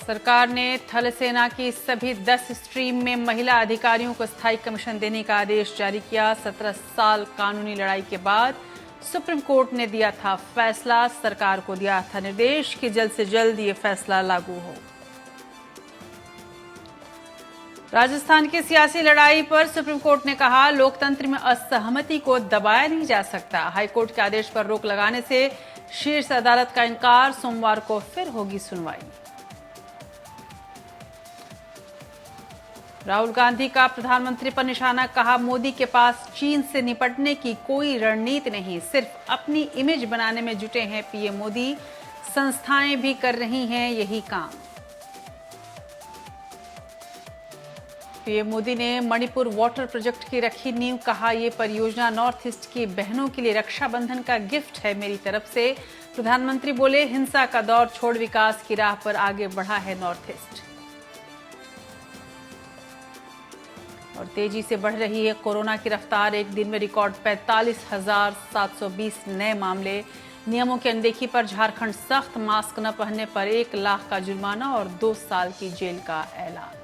सरकार ने थल सेना की सभी 10 स्ट्रीम में महिला अधिकारियों को स्थायी कमीशन देने का आदेश जारी किया। 17 साल कानूनी लड़ाई के बाद सुप्रीम कोर्ट ने दिया था फैसला। सरकार को दिया था निर्देश कि जल्द से जल्द ये फैसला लागू हो। राजस्थान की सियासी लड़ाई पर सुप्रीम कोर्ट ने कहा, लोकतंत्र में असहमति को दबाया नहीं जा सकता। हाईकोर्ट के आदेश पर रोक लगाने से शीर्ष अदालत का इनकार। सोमवार को फिर होगी सुनवाई। राहुल गांधी का प्रधानमंत्री पर निशाना, कहा मोदी के पास चीन से निपटने की कोई रणनीति नहीं, सिर्फ अपनी इमेज बनाने में जुटे हैं पीएम मोदी। संस्थाएं भी कर रही हैं यही काम। पीएम मोदी ने मणिपुर वाटर प्रोजेक्ट की रखी नींव, कहा यह परियोजना नॉर्थ ईस्ट की बहनों के लिए रक्षाबंधन का गिफ्ट है मेरी तरफ से। प्रधानमंत्री बोले, हिंसा का दौर छोड़ विकास की राह पर आगे बढ़ा है नॉर्थ ईस्ट। और तेजी से बढ़ रही है कोरोना की रफ्तार। एक दिन में रिकॉर्ड 45,720 नए मामले। नियमों की अनदेखी पर झारखंड सख्त, मास्क न पहनने पर 1 लाख का जुर्माना और 2 साल की जेल का ऐलान।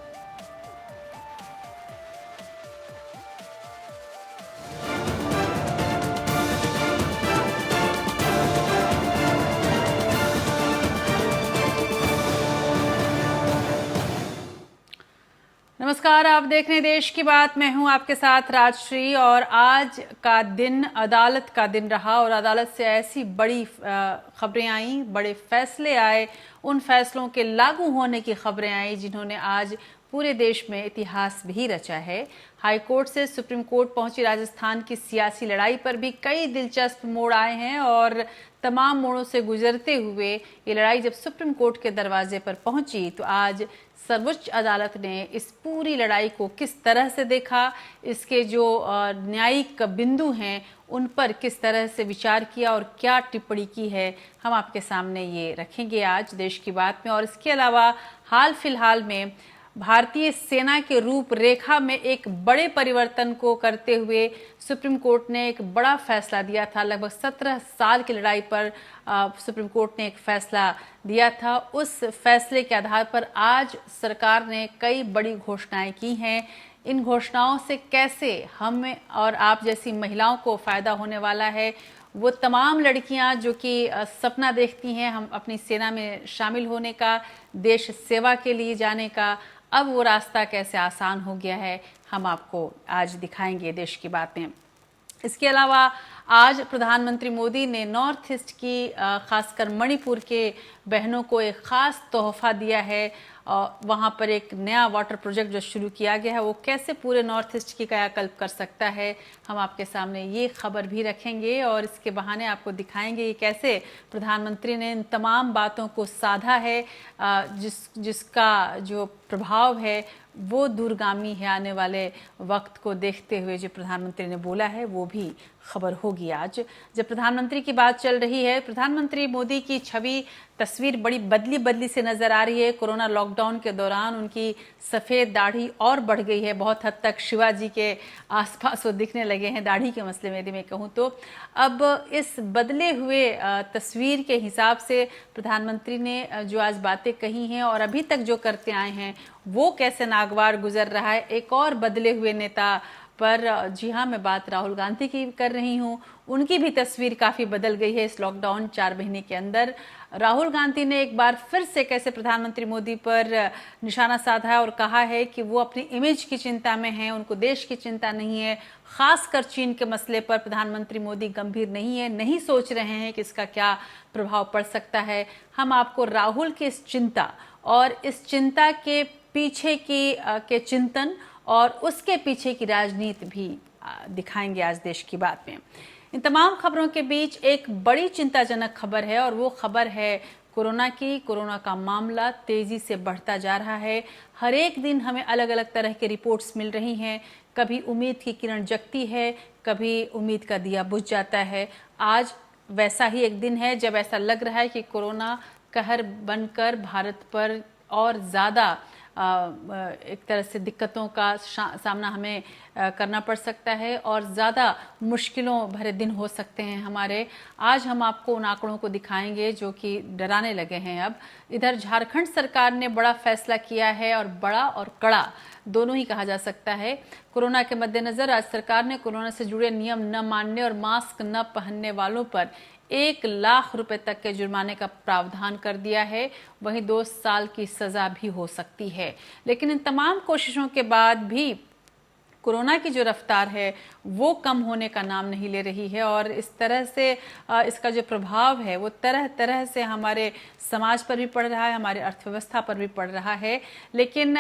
नमस्कार, आप देख रहे हैं देश की बात। मैं हूं आपके साथ राजश्री। और आज का दिन अदालत का दिन रहा और अदालत से ऐसी बड़ी खबरें आई, बड़े फैसले आए, उन फैसलों के लागू होने की खबरें आई जिन्होंने आज पूरे देश में इतिहास भी रचा है। हाईकोर्ट से सुप्रीम कोर्ट पहुंची राजस्थान की सियासी लड़ाई पर भी कई दिलचस्प मोड़ आए हैं और तमाम मोड़ों से गुजरते हुए ये लड़ाई जब सुप्रीम कोर्ट के दरवाजे पर पहुंची तो आज सर्वोच्च अदालत ने इस पूरी लड़ाई को किस तरह से देखा, इसके जो न्यायिक बिंदु हैं उन पर किस तरह से विचार किया और क्या टिप्पणी की है, हम आपके सामने ये रखेंगे आज देश की बात में। और इसके अलावा हाल फिलहाल में भारतीय सेना के रूपरेखा में एक बड़े परिवर्तन को करते हुए सुप्रीम कोर्ट ने एक बड़ा फैसला दिया था। लगभग 17 साल की लड़ाई पर सुप्रीम कोर्ट ने एक फैसला दिया था। उस फैसले के आधार पर आज सरकार ने कई बड़ी घोषणाएं की हैं। इन घोषणाओं से कैसे हम और आप जैसी महिलाओं को फायदा होने वाला है, वो तमाम लड़कियां जो कि सपना देखती हैं हम अपनी सेना में शामिल होने का, देश सेवा के लिए जाने का, अब वो रास्ता कैसे आसान हो गया है, हम आपको आज दिखाएंगे देश की बातें। इसके अलावा आज प्रधानमंत्री मोदी ने नॉर्थ ईस्ट की खासकर मणिपुर के बहनों को एक खास तोहफा दिया है। वहाँ पर एक नया वाटर प्रोजेक्ट जो शुरू किया गया है वो कैसे पूरे नॉर्थ ईस्ट की कायाकल्प कर सकता है, हम आपके सामने ये खबर भी रखेंगे और इसके बहाने आपको दिखाएंगे कि कैसे प्रधानमंत्री ने इन तमाम बातों को साधा है, जिसका जो प्रभाव है वो दूरगामी है। आने वाले वक्त को देखते हुए जो प्रधानमंत्री ने बोला है वो भी खबर होगी आज। जब प्रधानमंत्री की बात चल रही है, प्रधानमंत्री मोदी की छवि तस्वीर बड़ी बदली से नजर आ रही है। कोरोना लॉकडाउन के दौरान उनकी सफ़ेद दाढ़ी और बढ़ गई है, बहुत हद तक शिवाजी के आसपास वो दिखने लगे हैं दाढ़ी के मसले में यदि मैं कहूँ तो। अब इस बदले हुए तस्वीर के हिसाब से प्रधानमंत्री ने जो आज बातें कही हैं और अभी तक जो करते आए हैं वो कैसे नागवार गुजर रहा है एक और बदले हुए नेता पर। जी हाँ, मैं बात राहुल गांधी की कर रही हूँ। उनकी भी तस्वीर काफ़ी बदल गई है इस लॉकडाउन 4 महीने के अंदर। राहुल गांधी ने एक बार फिर से कैसे प्रधानमंत्री मोदी पर निशाना साधा है और कहा है कि वो अपनी इमेज की चिंता में हैं, उनको देश की चिंता नहीं है। खासकर चीन के मसले पर प्रधानमंत्री मोदी गंभीर नहीं है, नहीं सोच रहे हैं कि इसका क्या प्रभाव पड़ सकता है। हम आपको राहुल की इस चिंता और इस चिंता के पीछे के चिंतन और उसके पीछे की राजनीति भी दिखाएंगे आज देश की बात में। इन तमाम खबरों के बीच एक बड़ी चिंताजनक खबर है और वो खबर है कोरोना की। कोरोना का मामला तेजी से बढ़ता जा रहा है। हर एक दिन हमें अलग अलग तरह के रिपोर्ट्स मिल रही हैं। कभी उम्मीद की किरण जगती है, कभी उम्मीद का दिया बुझ जाता है। आज वैसा ही एक दिन है जब ऐसा लग रहा है कि कोरोना कहर बनकर भारत पर और ज़्यादा एक तरह से दिक्कतों का सामना हमें करना पड़ सकता है और ज़्यादा मुश्किलों भरे दिन हो सकते हैं हमारे। आज हम आपको उन आंकड़ों को दिखाएंगे जो कि डराने लगे हैं। अब इधर झारखंड सरकार ने बड़ा फैसला किया है और बड़ा और कड़ा दोनों ही कहा जा सकता है। कोरोना के मद्देनजर राज्य सरकार ने कोरोना से जुड़े नियम न मानने और मास्क न पहनने वालों पर 1 लाख रुपए तक के जुर्माने का प्रावधान कर दिया है। वहीं 2 साल की सजा भी हो सकती है। लेकिन इन तमाम कोशिशों के बाद भी कोरोना की जो रफ्तार है वो कम होने का नाम नहीं ले रही है और इस तरह से इसका जो प्रभाव है वो तरह तरह से हमारे समाज पर भी पड़ रहा है, हमारे अर्थव्यवस्था पर भी पड़ रहा है। लेकिन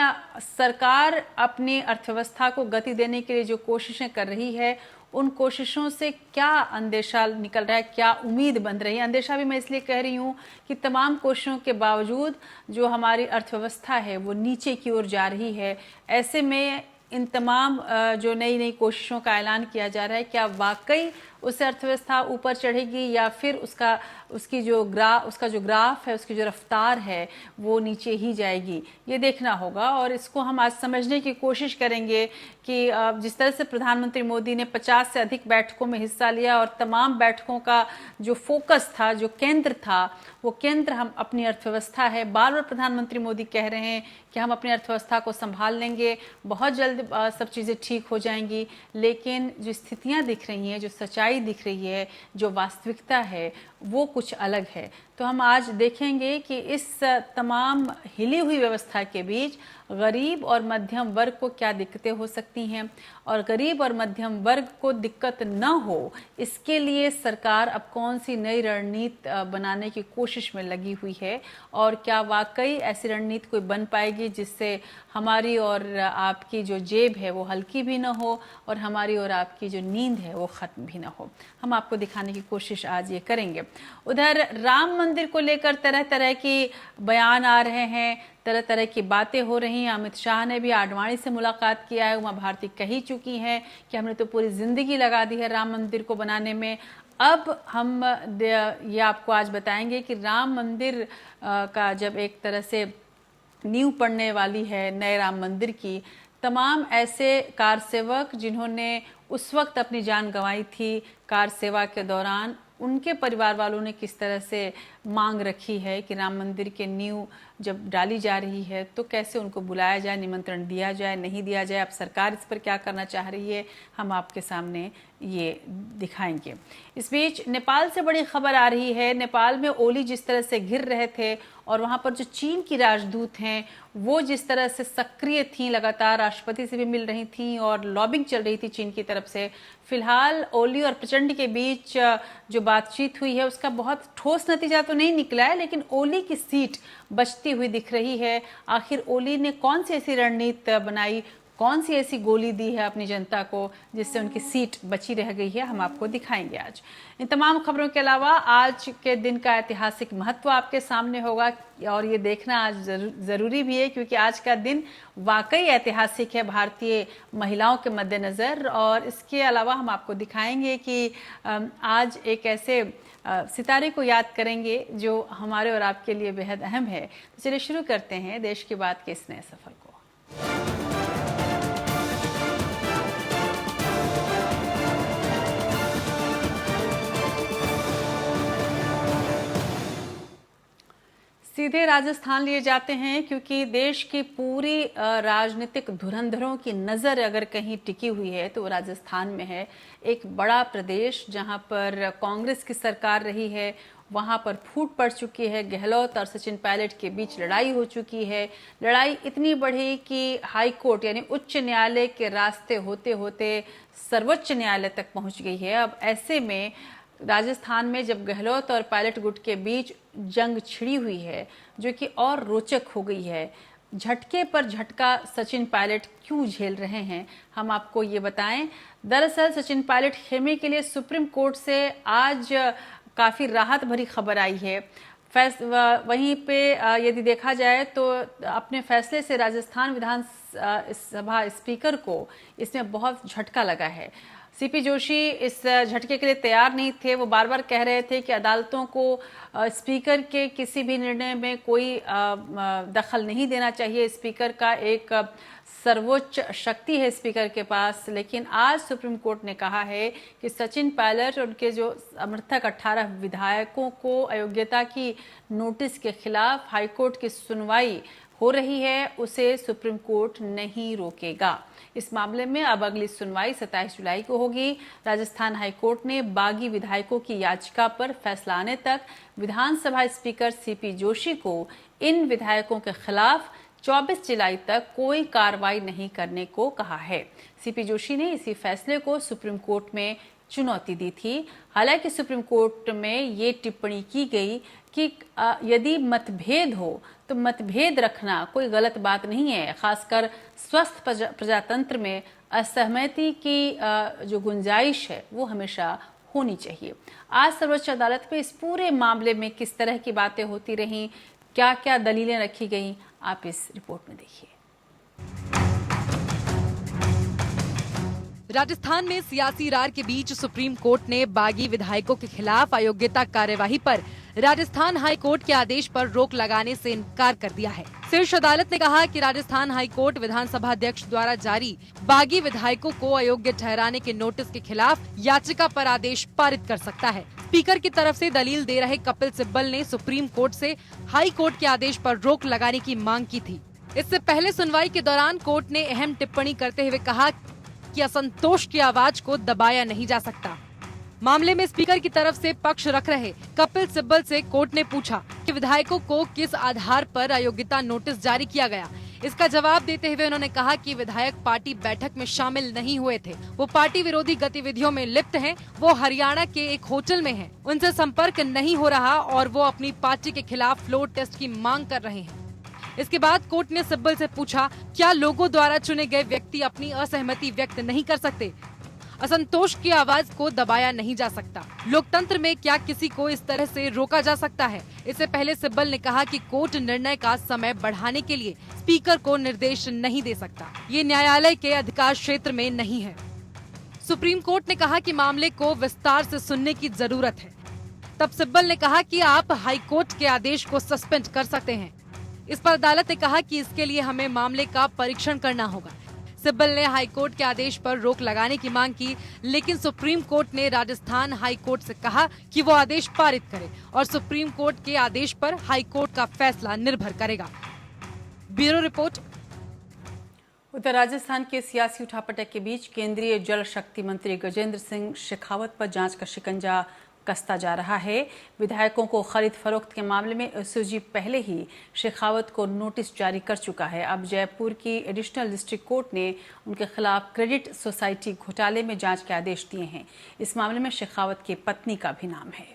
सरकार अपनी अर्थव्यवस्था को गति देने के लिए जो कोशिशें कर रही है उन कोशिशों से क्या अंदेशा निकल रहा है, क्या उम्मीद बन रही है। अंदेशा भी मैं इसलिए कह रही हूँ कि तमाम कोशिशों के बावजूद जो हमारी अर्थव्यवस्था है वो नीचे की ओर जा रही है। ऐसे में इन तमाम जो नई नई कोशिशों का ऐलान किया जा रहा है, क्या वाकई उससे अर्थव्यवस्था ऊपर चढ़ेगी या फिर उसका जो ग्राफ है, उसकी जो रफ्तार है वो नीचे ही जाएगी, ये देखना होगा। और इसको हम आज समझने की कोशिश करेंगे कि जिस तरह से प्रधानमंत्री मोदी ने 50 से अधिक बैठकों में हिस्सा लिया और तमाम बैठकों का जो फोकस था, जो केंद्र था, वो केंद्र हम अपनी अर्थव्यवस्था है। बार बार प्रधानमंत्री मोदी कह रहे हैं कि हम अपनी अर्थव्यवस्था को संभाल लेंगे, बहुत जल्द सब चीज़ें ठीक हो जाएंगी। लेकिन जो स्थितियाँ दिख रही हैं, जो सच्चाई दिख रही है, जो वास्तविकता है वो कुछ अलग है। तो हम आज देखेंगे कि इस तमाम हिली हुई व्यवस्था के बीच गरीब और मध्यम वर्ग को क्या दिक्कतें हो सकती हैं और गरीब और मध्यम वर्ग को दिक्कत न हो इसके लिए सरकार अब कौन सी नई रणनीति बनाने की कोशिश में लगी हुई है और क्या वाकई ऐसी रणनीति कोई बन पाएगी जिससे हमारी और आपकी जो जेब है वो हल्की भी ना हो और हमारी और आपकी जो नींद है वो ख़त्म भी ना हो। हम आपको दिखाने की कोशिश आज ये करेंगे। उधर राम मंदिर को लेकर तरह तरह की बयान आ रहे हैं, तरह तरह की बातें हो रही हैं। अमित शाह ने भी आडवाणी से मुलाकात किया है। उमा भारती कह ही चुकी हैं कि हमने तो पूरी जिंदगी लगा दी है राम मंदिर को बनाने में। अब हम ये आपको आज बताएंगे कि राम मंदिर का जब एक तरह से नींव पड़ने वाली है नए राम मंदिर की, तमाम ऐसे कार सेवक जिन्होंने उस वक्त अपनी जान गंवाई थी कार सेवा के दौरान, उनके परिवार वालों ने किस तरह से मांग रखी है कि राम मंदिर के नींव जब डाली जा रही है तो कैसे उनको बुलाया जाए, निमंत्रण दिया जाए, नहीं दिया जाए। अब सरकार इस पर क्या करना चाह रही है हम आपके सामने ये दिखाएंगे। इस बीच नेपाल से बड़ी खबर आ रही है। नेपाल में ओली जिस तरह से घिर रहे थे और वहाँ पर जो चीन की राजदूत हैं वो जिस तरह से सक्रिय थी, लगातार राष्ट्रपति से भी मिल रही थी और लॉबिंग चल रही थी चीन की तरफ से। फिलहाल ओली और प्रचंड के बीच जो बातचीत हुई है उसका बहुत ठोस नतीजा तो नहीं निकला है, लेकिन ओली की सीट बचती हुई दिख रही है। आखिर ओली ने कौन सी ऐसी रणनीति बनाई, कौन सी ऐसी गोली दी है अपनी जनता को जिससे उनकी सीट बची रह गई है, हम आपको दिखाएंगे आज। इन तमाम खबरों के अलावा आज के दिन का ऐतिहासिक महत्व आपके सामने होगा और ये देखना आज ज़रूरी भी है क्योंकि आज का दिन वाकई ऐतिहासिक है भारतीय महिलाओं के मद्देनज़र। और इसके अलावा हम आपको दिखाएंगे कि आज एक ऐसे सितारे को याद करेंगे जो हमारे और आपके लिए बेहद अहम है। तो चलिए शुरू करते हैं देश की बात के इस नए सफर को। सीधे राजस्थान लिए जाते हैं क्योंकि देश की पूरी राजनीतिक धुरंधरों की नज़र अगर कहीं टिकी हुई है तो वो राजस्थान में है। एक बड़ा प्रदेश जहां पर कांग्रेस की सरकार रही है, वहां पर फूट पड़ चुकी है। गहलोत और सचिन पायलट के बीच लड़ाई हो चुकी है। लड़ाई इतनी बढ़ी कि हाई कोर्ट यानी उच्च न्यायालय के रास्ते होते होते सर्वोच्च न्यायालय तक पहुंच गई है। अब ऐसे में राजस्थान में जब गहलोत और पायलट गुट के बीच जंग छिड़ी हुई है जो कि और रोचक हो गई है, झटके पर झटका सचिन पायलट क्यों झेल रहे हैं हम आपको ये बताएं। दरअसल सचिन पायलट खेमे के लिए सुप्रीम कोर्ट से आज काफ़ी राहत भरी खबर आई है। वहीं पे यदि देखा जाए तो अपने फैसले से राजस्थान इस सभा स्पीकर को इसमें बहुत झटका लगा है। सीपी जोशी इस झटके के लिए तैयार नहीं थे। वो बार बार कह रहे थे कि अदालतों को स्पीकर के किसी भी निर्णय में कोई दखल नहीं देना चाहिए। स्पीकर का एक सर्वोच्च शक्ति है स्पीकर के पास। लेकिन आज सुप्रीम कोर्ट ने कहा है कि सचिन पायलट और उनके जो समर्थक 18 विधायकों को अयोग्यता की नोटिस के खिलाफ हाईकोर्ट की सुनवाई हो रही है, उसे सुप्रीम कोर्ट नहीं रोकेगा। इस मामले में अब अगली सुनवाई 27 जुलाई को होगी। राजस्थान हाईकोर्ट ने बागी विधायकों की याचिका पर फैसला आने तक विधानसभा स्पीकर सीपी जोशी को इन विधायकों के खिलाफ 24 जुलाई तक कोई कार्रवाई नहीं करने को कहा है। सीपी जोशी ने इसी फैसले को सुप्रीम कोर्ट में चुनौती दी थी। हालांकि सुप्रीम कोर्ट में ये टिप्पणी की गई कि यदि मतभेद हो तो मतभेद रखना कोई गलत बात नहीं है। खासकर स्वस्थ प्रजातंत्र में असहमति की जो गुंजाइश है वो हमेशा होनी चाहिए। आज सर्वोच्च अदालत में इस पूरे मामले में किस तरह की बातें होती रहीं, क्या क्या दलीलें रखी गईं, आप इस रिपोर्ट में देखिए। राजस्थान में सियासी रार के बीच सुप्रीम कोर्ट ने बागी विधायकों के खिलाफ अयोग्यता कार्यवाही पर राजस्थान हाई कोर्ट के आदेश पर रोक लगाने से इनकार कर दिया है। शीर्ष अदालत ने कहा कि राजस्थान हाई कोर्ट विधानसभा अध्यक्ष द्वारा जारी बागी विधायकों को अयोग्य ठहराने के नोटिस के खिलाफ याचिका पर आदेश पारित कर सकता है। स्पीकर की तरफ से दलील दे रहे कपिल सिब्बल ने सुप्रीम कोर्ट से हाई कोर्ट के आदेश पर रोक लगाने की मांग की थी। इससे पहले सुनवाई के दौरान कोर्ट ने अहम टिप्पणी करते हुए कहा कि असंतोष की आवाज को दबाया नहीं जा सकता। मामले में स्पीकर की तरफ से पक्ष रख रहे कपिल सिब्बल से कोर्ट ने पूछा कि विधायकों को किस आधार पर अयोग्यता नोटिस जारी किया गया। इसका जवाब देते हुए उन्होंने कहा कि विधायक पार्टी बैठक में शामिल नहीं हुए थे, वो पार्टी विरोधी गतिविधियों में लिप्त हैं, वो हरियाणा के एक होटल में हैं, उनसे संपर्क नहीं हो रहा और वो अपनी पार्टी के खिलाफ फ्लोर टेस्ट की मांग कर रहे हैं। इसके बाद कोर्ट ने सिब्बल से पूछा, क्या लोगों द्वारा चुने गए व्यक्ति अपनी असहमति व्यक्त नहीं कर सकते? असंतोष की आवाज को दबाया नहीं जा सकता। लोकतंत्र में क्या किसी को इस तरह से रोका जा सकता है? इससे पहले सिब्बल ने कहा कि कोर्ट निर्णय का समय बढ़ाने के लिए स्पीकर को निर्देश नहीं दे सकता, ये न्यायालय के अधिकार क्षेत्र में नहीं है। सुप्रीम कोर्ट ने कहा कि मामले को विस्तार से सुनने की जरूरत है। तब सिब्बल ने कहा कि आप हाई कोर्ट के आदेश को सस्पेंड कर सकते हैं। इस पर अदालत ने कहा कि इसके लिए हमें मामले का परीक्षण करना होगा। सिब्बल ने हाई कोर्ट के आदेश पर रोक लगाने की मांग की, लेकिन सुप्रीम कोर्ट ने राजस्थान हाई कोर्ट से कहा कि वो आदेश पारित करे और सुप्रीम कोर्ट के आदेश पर हाई कोर्ट का फैसला निर्भर करेगा। Bureau report. उधर राजस्थान के सियासी उठापटक के बीच केंद्रीय जल शक्ति मंत्री गजेंद्र सिंह शेखावत पर जांच का शिकंजा कसता जा रहा है। विधायकों को खरीद फरोख्त के मामले में एसओजी पहले ही शेखावत को नोटिस जारी कर चुका है। अब जयपुर की एडिशनल डिस्ट्रिक्ट कोर्ट ने उनके खिलाफ क्रेडिट सोसाइटी घोटाले में जांच के आदेश दिए हैं। इस मामले में शेखावत की पत्नी का भी नाम है।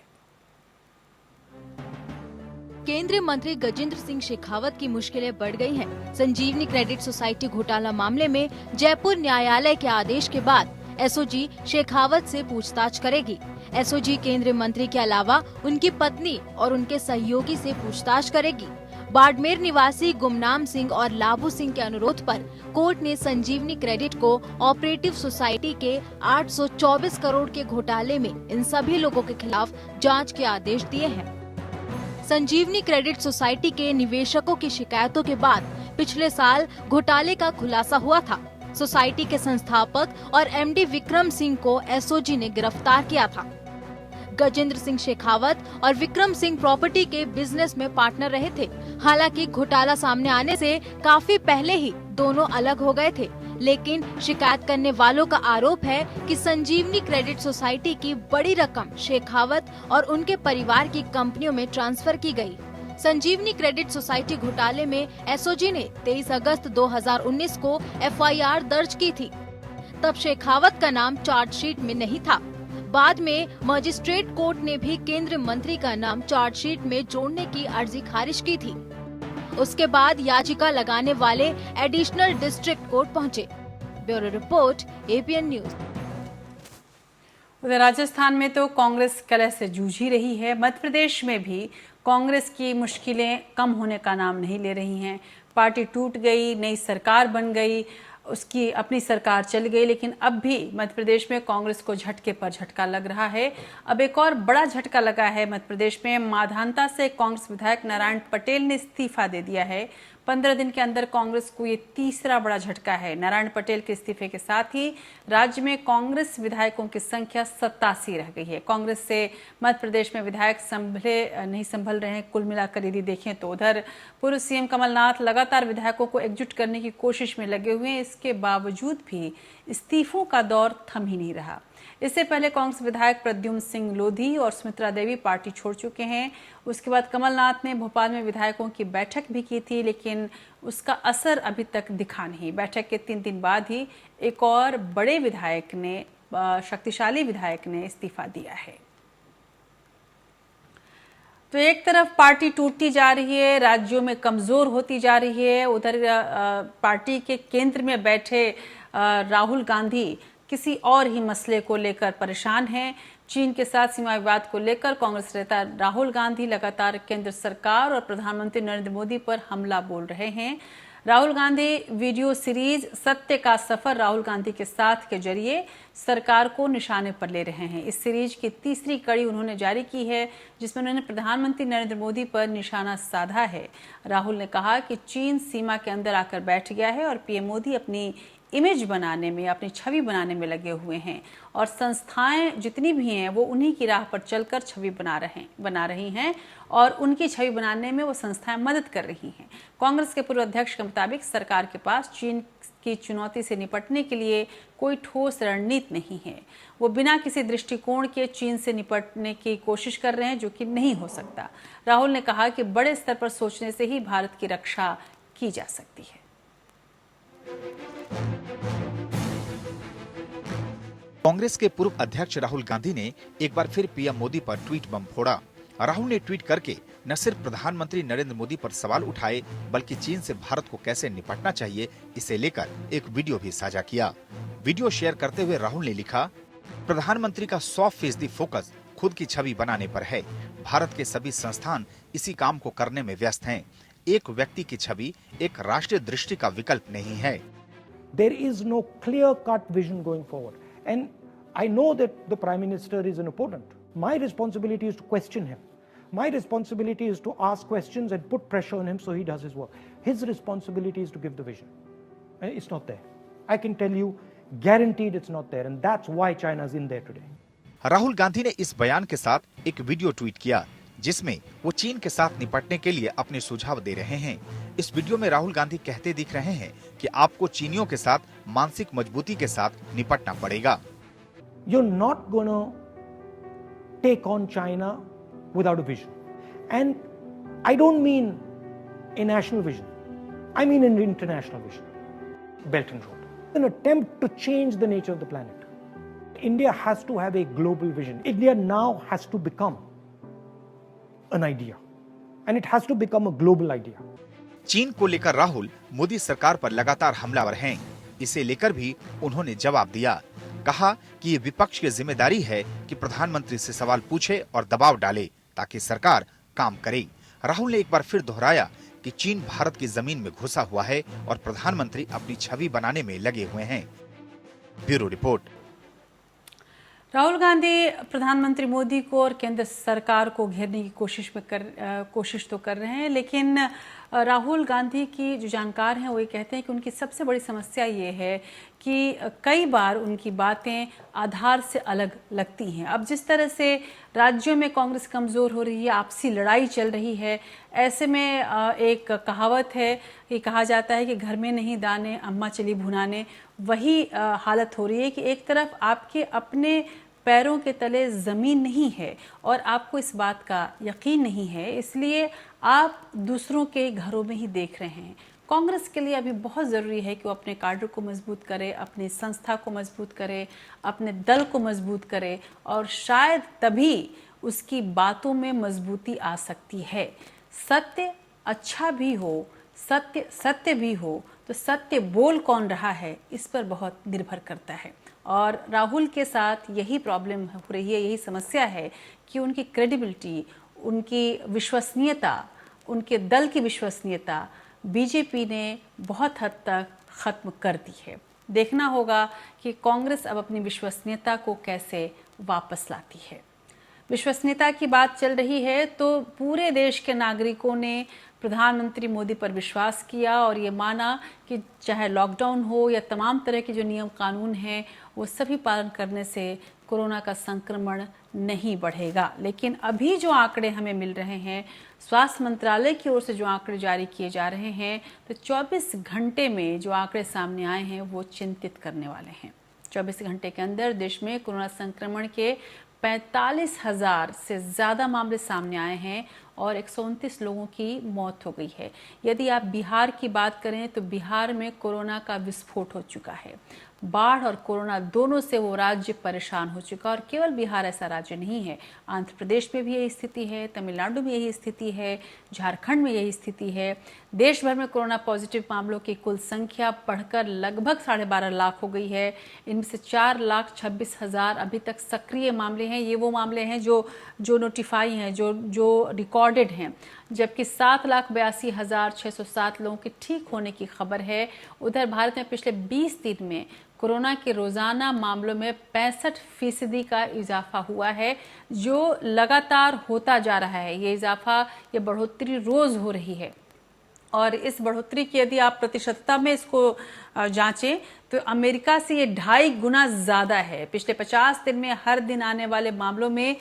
केंद्रीय मंत्री गजेंद्र सिंह शेखावत की मुश्किलें बढ़ गई हैं। संजीवनी क्रेडिट सोसाइटी घोटाला मामले में जयपुर न्यायालय के आदेश के बाद एसओजी शेखावत से पूछताछ करेगी। एसओजी केंद्रीय मंत्री के अलावा उनकी पत्नी और उनके सहयोगी से पूछताछ करेगी। बाड़मेर निवासी गुमनाम सिंह और लाभू सिंह के अनुरोध पर कोर्ट ने संजीवनी क्रेडिट को ऑपरेटिव सोसाइटी के 824 करोड़ के घोटाले में इन सभी लोगों के खिलाफ जांच के आदेश दिए हैं। संजीवनी क्रेडिट सोसाइटी के निवेशकों की शिकायतों के बाद पिछले साल घोटाले का खुलासा हुआ था। सोसाइटी के संस्थापक और एमडी विक्रम सिंह को एसओजी ने गिरफ्तार किया था। गजेंद्र सिंह शेखावत और विक्रम सिंह प्रॉपर्टी के बिजनेस में पार्टनर रहे थे। हालांकि घोटाला सामने आने से काफी पहले ही दोनों अलग हो गए थे, लेकिन शिकायत करने वालों का आरोप है कि संजीवनी क्रेडिट सोसाइटी की बड़ी रकम शेखावत और उनके परिवार की कंपनियों में ट्रांसफर की गई। संजीवनी क्रेडिट सोसाइटी घोटाले में एसओजी ने 23 अगस्त 2019 को एफआईआर दर्ज की थी। तब शेखावत का नाम चार्जशीट में नहीं था। बाद में मजिस्ट्रेट कोर्ट ने भी केंद्रीय मंत्री का नाम चार्जशीट में जोड़ने की अर्जी खारिज की थी। उसके बाद याचिका लगाने वाले एडिशनल डिस्ट्रिक्ट कोर्ट पहुंचे। Bureau report, APN news. उधर राजस्थान में तो कांग्रेस कलह से जूझ ही रही है। मध्य प्रदेश में भी कांग्रेस की मुश्किलें कम होने का नाम नहीं ले रही हैं। पार्टी टूट गई, नई सरकार बन गई, उसकी अपनी सरकार चल गई, लेकिन अब भी मध्य प्रदेश में कांग्रेस को झटके पर झटका लग रहा है। अब एक और बड़ा झटका लगा है मध्य प्रदेश में। माधानता से कांग्रेस विधायक नारायण पटेल ने इस्तीफा दे दिया है। 15 दिन के अंदर कांग्रेस को ये तीसरा बड़ा झटका है। नारायण पटेल के इस्तीफे के साथ ही राज्य में कांग्रेस विधायकों की संख्या 87 रह गई है। कांग्रेस से मध्य प्रदेश में विधायक नहीं संभल रहे हैं। कुल मिलाकर यदि देखें तो उधर पूर्व सीएम कमलनाथ लगातार विधायकों को एकजुट करने की कोशिश में लगे हुए हैं। इसके बावजूद भी इस्तीफों का दौर थम ही नहीं रहा। इससे पहले कांग्रेस विधायक प्रद्युम्न सिंह लोधी और सुमित्रा देवी पार्टी छोड़ चुके हैं। उसके बाद कमलनाथ ने भोपाल में विधायकों की बैठक भी की थी, लेकिन उसका असर अभी तक दिखा नहीं। बैठक के 3 दिन बाद ही एक और बड़े विधायक ने, शक्तिशाली विधायक ने इस्तीफा दिया है। तो एक तरफ पार्टी टूटती जा रही है, राज्यों में कमजोर होती जा रही है, उधर पार्टी के केंद्र में बैठे राहुल गांधी किसी और ही मसले को लेकर परेशान हैं। चीन के साथ सीमा विवाद को लेकर कांग्रेस नेता राहुल गांधी लगातार केंद्र सरकार और प्रधानमंत्री नरेंद्र मोदी पर हमला बोल रहे हैं। राहुल गांधी वीडियो सीरीज सत्य का सफर राहुल गांधी के साथ के जरिए सरकार को निशाने पर ले रहे हैं। इस सीरीज की तीसरी कड़ी उन्होंने जारी की है, जिसमें उन्होंने प्रधानमंत्री नरेंद्र मोदी पर निशाना साधा है। राहुल ने कहा कि चीन सीमा के अंदर आकर बैठ गया है और पीएम मोदी अपनी इमेज बनाने में, अपनी छवि बनाने में लगे हुए हैं और संस्थाएं जितनी भी हैं वो उन्हीं की राह पर चलकर छवि बना रही हैं और उनकी छवि बनाने में वो संस्थाएं मदद कर रही हैं। कांग्रेस के पूर्व अध्यक्ष के मुताबिक सरकार के पास चीन की चुनौती से निपटने के लिए कोई ठोस रणनीति नहीं है। वो बिना किसी दृष्टिकोण के चीन से निपटने की कोशिश कर रहे हैं, जो कि नहीं हो सकता। राहुल ने कहा कि बड़े स्तर पर सोचने से ही भारत की रक्षा की जा सकती है। कांग्रेस के पूर्व अध्यक्ष राहुल गांधी ने एक बार फिर पीएम मोदी पर ट्वीट बम फोड़ा। राहुल ने ट्वीट करके न सिर्फ प्रधानमंत्री नरेंद्र मोदी पर सवाल उठाए, बल्कि चीन से भारत को कैसे निपटना चाहिए इसे लेकर एक वीडियो भी साझा किया। वीडियो शेयर करते हुए राहुल ने लिखा, प्रधानमंत्री का 100% फोकस खुद की छवि बनाने पर है। भारत के सभी संस्थान इसी काम को करने में व्यस्त हैं। एक व्यक्ति की छवि एक राष्ट्रीय दृष्टि का विकल्प नहीं है। There is no clear-cut vision going forward. And I know that the Prime Minister is an opponent. My responsibility is to question him. My responsibility is to ask questions and put pressure on him so he does his work. His responsibility is to give the vision. It's not there. I can tell you, guaranteed it's not there. And that's why China is in there today. Rahul Gandhi ने इस बयान के साथ एक video tweet किया, जिसमें वो चीन के साथ निपटने के लिए अपने सुझाव दे रहे हैं। इस वीडियो में राहुल गांधी कहते दिख रहे हैं कि आपको चीनियों के साथ मानसिक मजबूती के साथ निपटना पड़ेगा। You're not going to take on China without a vision. And I don't mean a national vision. I mean an international vision. Belt and Road. An attempt to change the nature of the planet. India has to have a global vision. India now has to become an idea. And it has to become a global idea. चीन को लेकर राहुल मोदी सरकार पर लगातार हमलावर हैं। इसे लेकर भी उन्होंने जवाब दिया। कहा कि ये विपक्ष की जिम्मेदारी है कि प्रधानमंत्री से सवाल पूछे और दबाव डाले ताकि सरकार काम करे। राहुल ने एक बार फिर दोहराया कि चीन भारत की जमीन में घुसा हुआ है और प्रधानमंत्री अपनी छवि बनाने में लगे हुए हैं। Bureau report. राहुल गांधी प्रधानमंत्री मोदी को और केंद्र सरकार को घेरने की कोशिश तो कर रहे हैं, लेकिन राहुल गांधी की जो जानकार हैं वो ये कहते हैं कि उनकी सबसे बड़ी समस्या ये है कि कई बार उनकी बातें आधार से अलग लगती हैं। अब जिस तरह से राज्यों में कांग्रेस कमज़ोर हो रही है, आपसी लड़ाई चल रही है, ऐसे में एक कहावत है कि कहा जाता है कि घर में नहीं दाने अम्मा चली भुनाने। वही हालत हो रही है कि एक तरफ आपके अपने पैरों के तले ज़मीन नहीं है और आपको इस बात का यकीन नहीं है, इसलिए आप दूसरों के घरों में ही देख रहे हैं। कांग्रेस के लिए अभी बहुत ज़रूरी है कि वो अपने काडर को मजबूत करे, अपनी संस्था को मजबूत करे, अपने दल को मजबूत करे और शायद तभी उसकी बातों में मजबूती आ सकती है। सत्य अच्छा भी हो, सत्य भी हो, तो सत्य बोल कौन रहा है इस पर बहुत निर्भर करता है। और राहुल के साथ यही प्रॉब्लम हो रही है, यही समस्या है कि उनकी क्रेडिबिलिटी, उनकी विश्वसनीयता, उनके दल की विश्वसनीयता बीजेपी ने बहुत हद तक खत्म कर दी है। देखना होगा कि कांग्रेस अब अपनी विश्वसनीयता को कैसे वापस लाती है। विश्वसनीयता की बात चल रही है तो पूरे देश के नागरिकों ने प्रधानमंत्री मोदी पर विश्वास किया और ये माना कि चाहे लॉकडाउन हो या तमाम तरह के जो नियम कानून हैं वो सभी पालन करने से कोरोना का संक्रमण नहीं बढ़ेगा। लेकिन अभी जो आंकड़े हमें मिल रहे हैं, स्वास्थ्य मंत्रालय की ओर से जो आंकड़े जारी किए जा रहे हैं, तो 24 घंटे में जो आंकड़े सामने आए हैं वो चिंतित करने वाले हैं। 24 घंटे के अंदर देश में कोरोना संक्रमण के 45,000 से ज़्यादा मामले सामने आए हैं और 129 लोगों की मौत हो गई है। यदि आप बिहार की बात करें तो बिहार में कोरोना का विस्फोट हो चुका है। बाढ़ और कोरोना दोनों से वो राज्य परेशान हो चुका और केवल बिहार ऐसा राज्य नहीं है, आंध्र प्रदेश में भी यही स्थिति है, तमिलनाडु में यही स्थिति है, झारखंड में यही स्थिति है। देश भर में कोरोना पॉजिटिव मामलों की कुल संख्या बढ़कर लगभग 12.5 लाख हो गई है। इनमें से 4,26,000 अभी तक सक्रिय मामले हैं। ये वो मामले हैं जो नोटिफाई हैं, जो रिकॉर्डेड हैं, जबकि 7,82,607 लोगों के ठीक होने की खबर है। उधर भारत में पिछले 20 दिन में कोरोना के रोजाना मामलों में 65% का इजाफा हुआ है, जो लगातार होता जा रहा है। ये बढ़ोतरी रोज हो रही है और इस बढ़ोतरी की यदि आप प्रतिशतता में इसको जांचें तो अमेरिका से ये 2.5 गुना ज़्यादा है। पिछले 50 दिन में हर दिन आने वाले मामलों में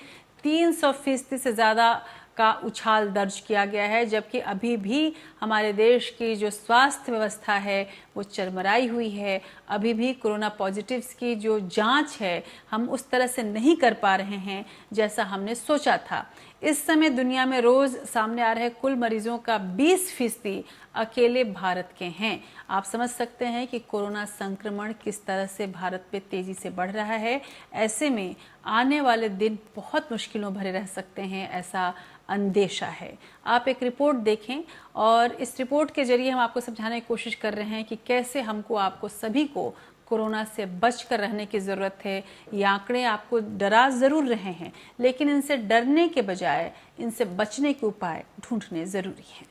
300% से ज़्यादा का उछाल दर्ज किया गया है, जबकि अभी भी हमारे देश की जो स्वास्थ्य व्यवस्था है वो चरमराई हुई है। अभी भी कोरोना पॉजिटिव्स की जो जांच है हम उस तरह से नहीं कर पा रहे हैं जैसा हमने सोचा था। इस समय दुनिया में रोज सामने आ रहे कुल मरीजों का 20% अकेले भारत के हैं। आप समझ सकते हैं कि कोरोना संक्रमण किस तरह से भारत पे तेजी से बढ़ रहा है। ऐसे में आने वाले दिन बहुत मुश्किलों भरे रह सकते हैं, ऐसा अंदेशा है। आप एक रिपोर्ट देखें और इस रिपोर्ट के जरिए हम आपको समझाने की कोशिश कर रहे हैं कि कैसे आपको सभी को कोरोना से बचकर रहने की ज़रूरत है। ये आंकड़े आपको डरा ज़रूर रहे हैं, लेकिन इनसे डरने के बजाय इनसे बचने के उपाय ढूंढने ज़रूरी हैं।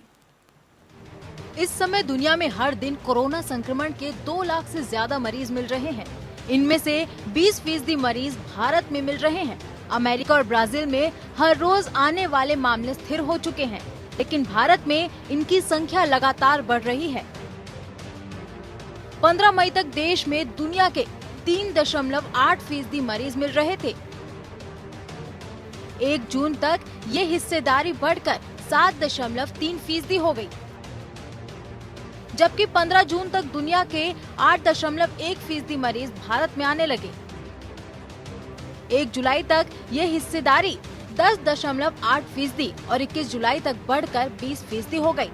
इस समय दुनिया में हर दिन कोरोना संक्रमण के 2 लाख से ज्यादा मरीज मिल रहे हैं। इनमें से 20% मरीज भारत में मिल रहे हैं। अमेरिका और ब्राजील में हर रोज आने वाले मामले स्थिर हो चुके हैं, लेकिन भारत में इनकी संख्या लगातार बढ़ रही है। 15 मई तक देश में दुनिया के 3.8% मरीज मिल रहे थे। 1 जून तक ये हिस्सेदारी बढ़कर 7.3% हो गई, जबकि 15 जून तक दुनिया के 8.1% मरीज भारत में आने लगे। 1 जुलाई तक ये हिस्सेदारी 10.8% और 21 जुलाई तक बढ़कर 20% हो गई।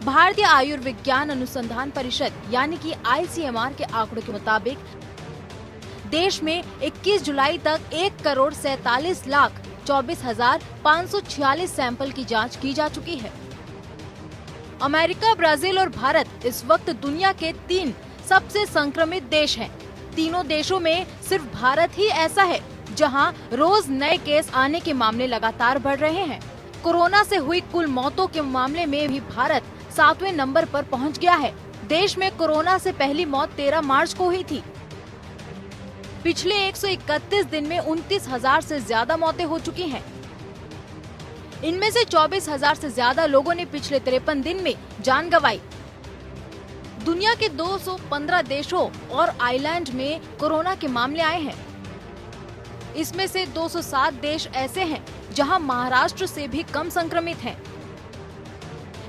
भारतीय आयुर्विज्ञान अनुसंधान परिषद यानी कि ICMR के आंकड़ों के मुताबिक देश में 21 जुलाई तक 1,47,24,546 सैंपल की जांच की जा चुकी है। अमेरिका, ब्राजील और भारत इस वक्त दुनिया के 3 सबसे संक्रमित देश हैं। तीनों देशों में सिर्फ भारत ही ऐसा है जहां रोज नए केस आने के मामले लगातार बढ़ रहे हैं। कोरोना से हुई कुल मौतों के मामले में भी भारत 7वें नंबर पर पहुंच गया है। देश में कोरोना से पहली मौत 13 मार्च को हुई थी। पिछले 131 दिन में 29,000 से ज्यादा मौतें हो चुकी हैं। इनमें से 24,000 से ज्यादा लोगों ने पिछले 53 दिन में जान गंवाई। दुनिया के 215 देशों और आइलैंड में कोरोना के मामले आए हैं। इसमें से 207 देश ऐसे हैं जहां महाराष्ट्र से भी कम संक्रमित हैं।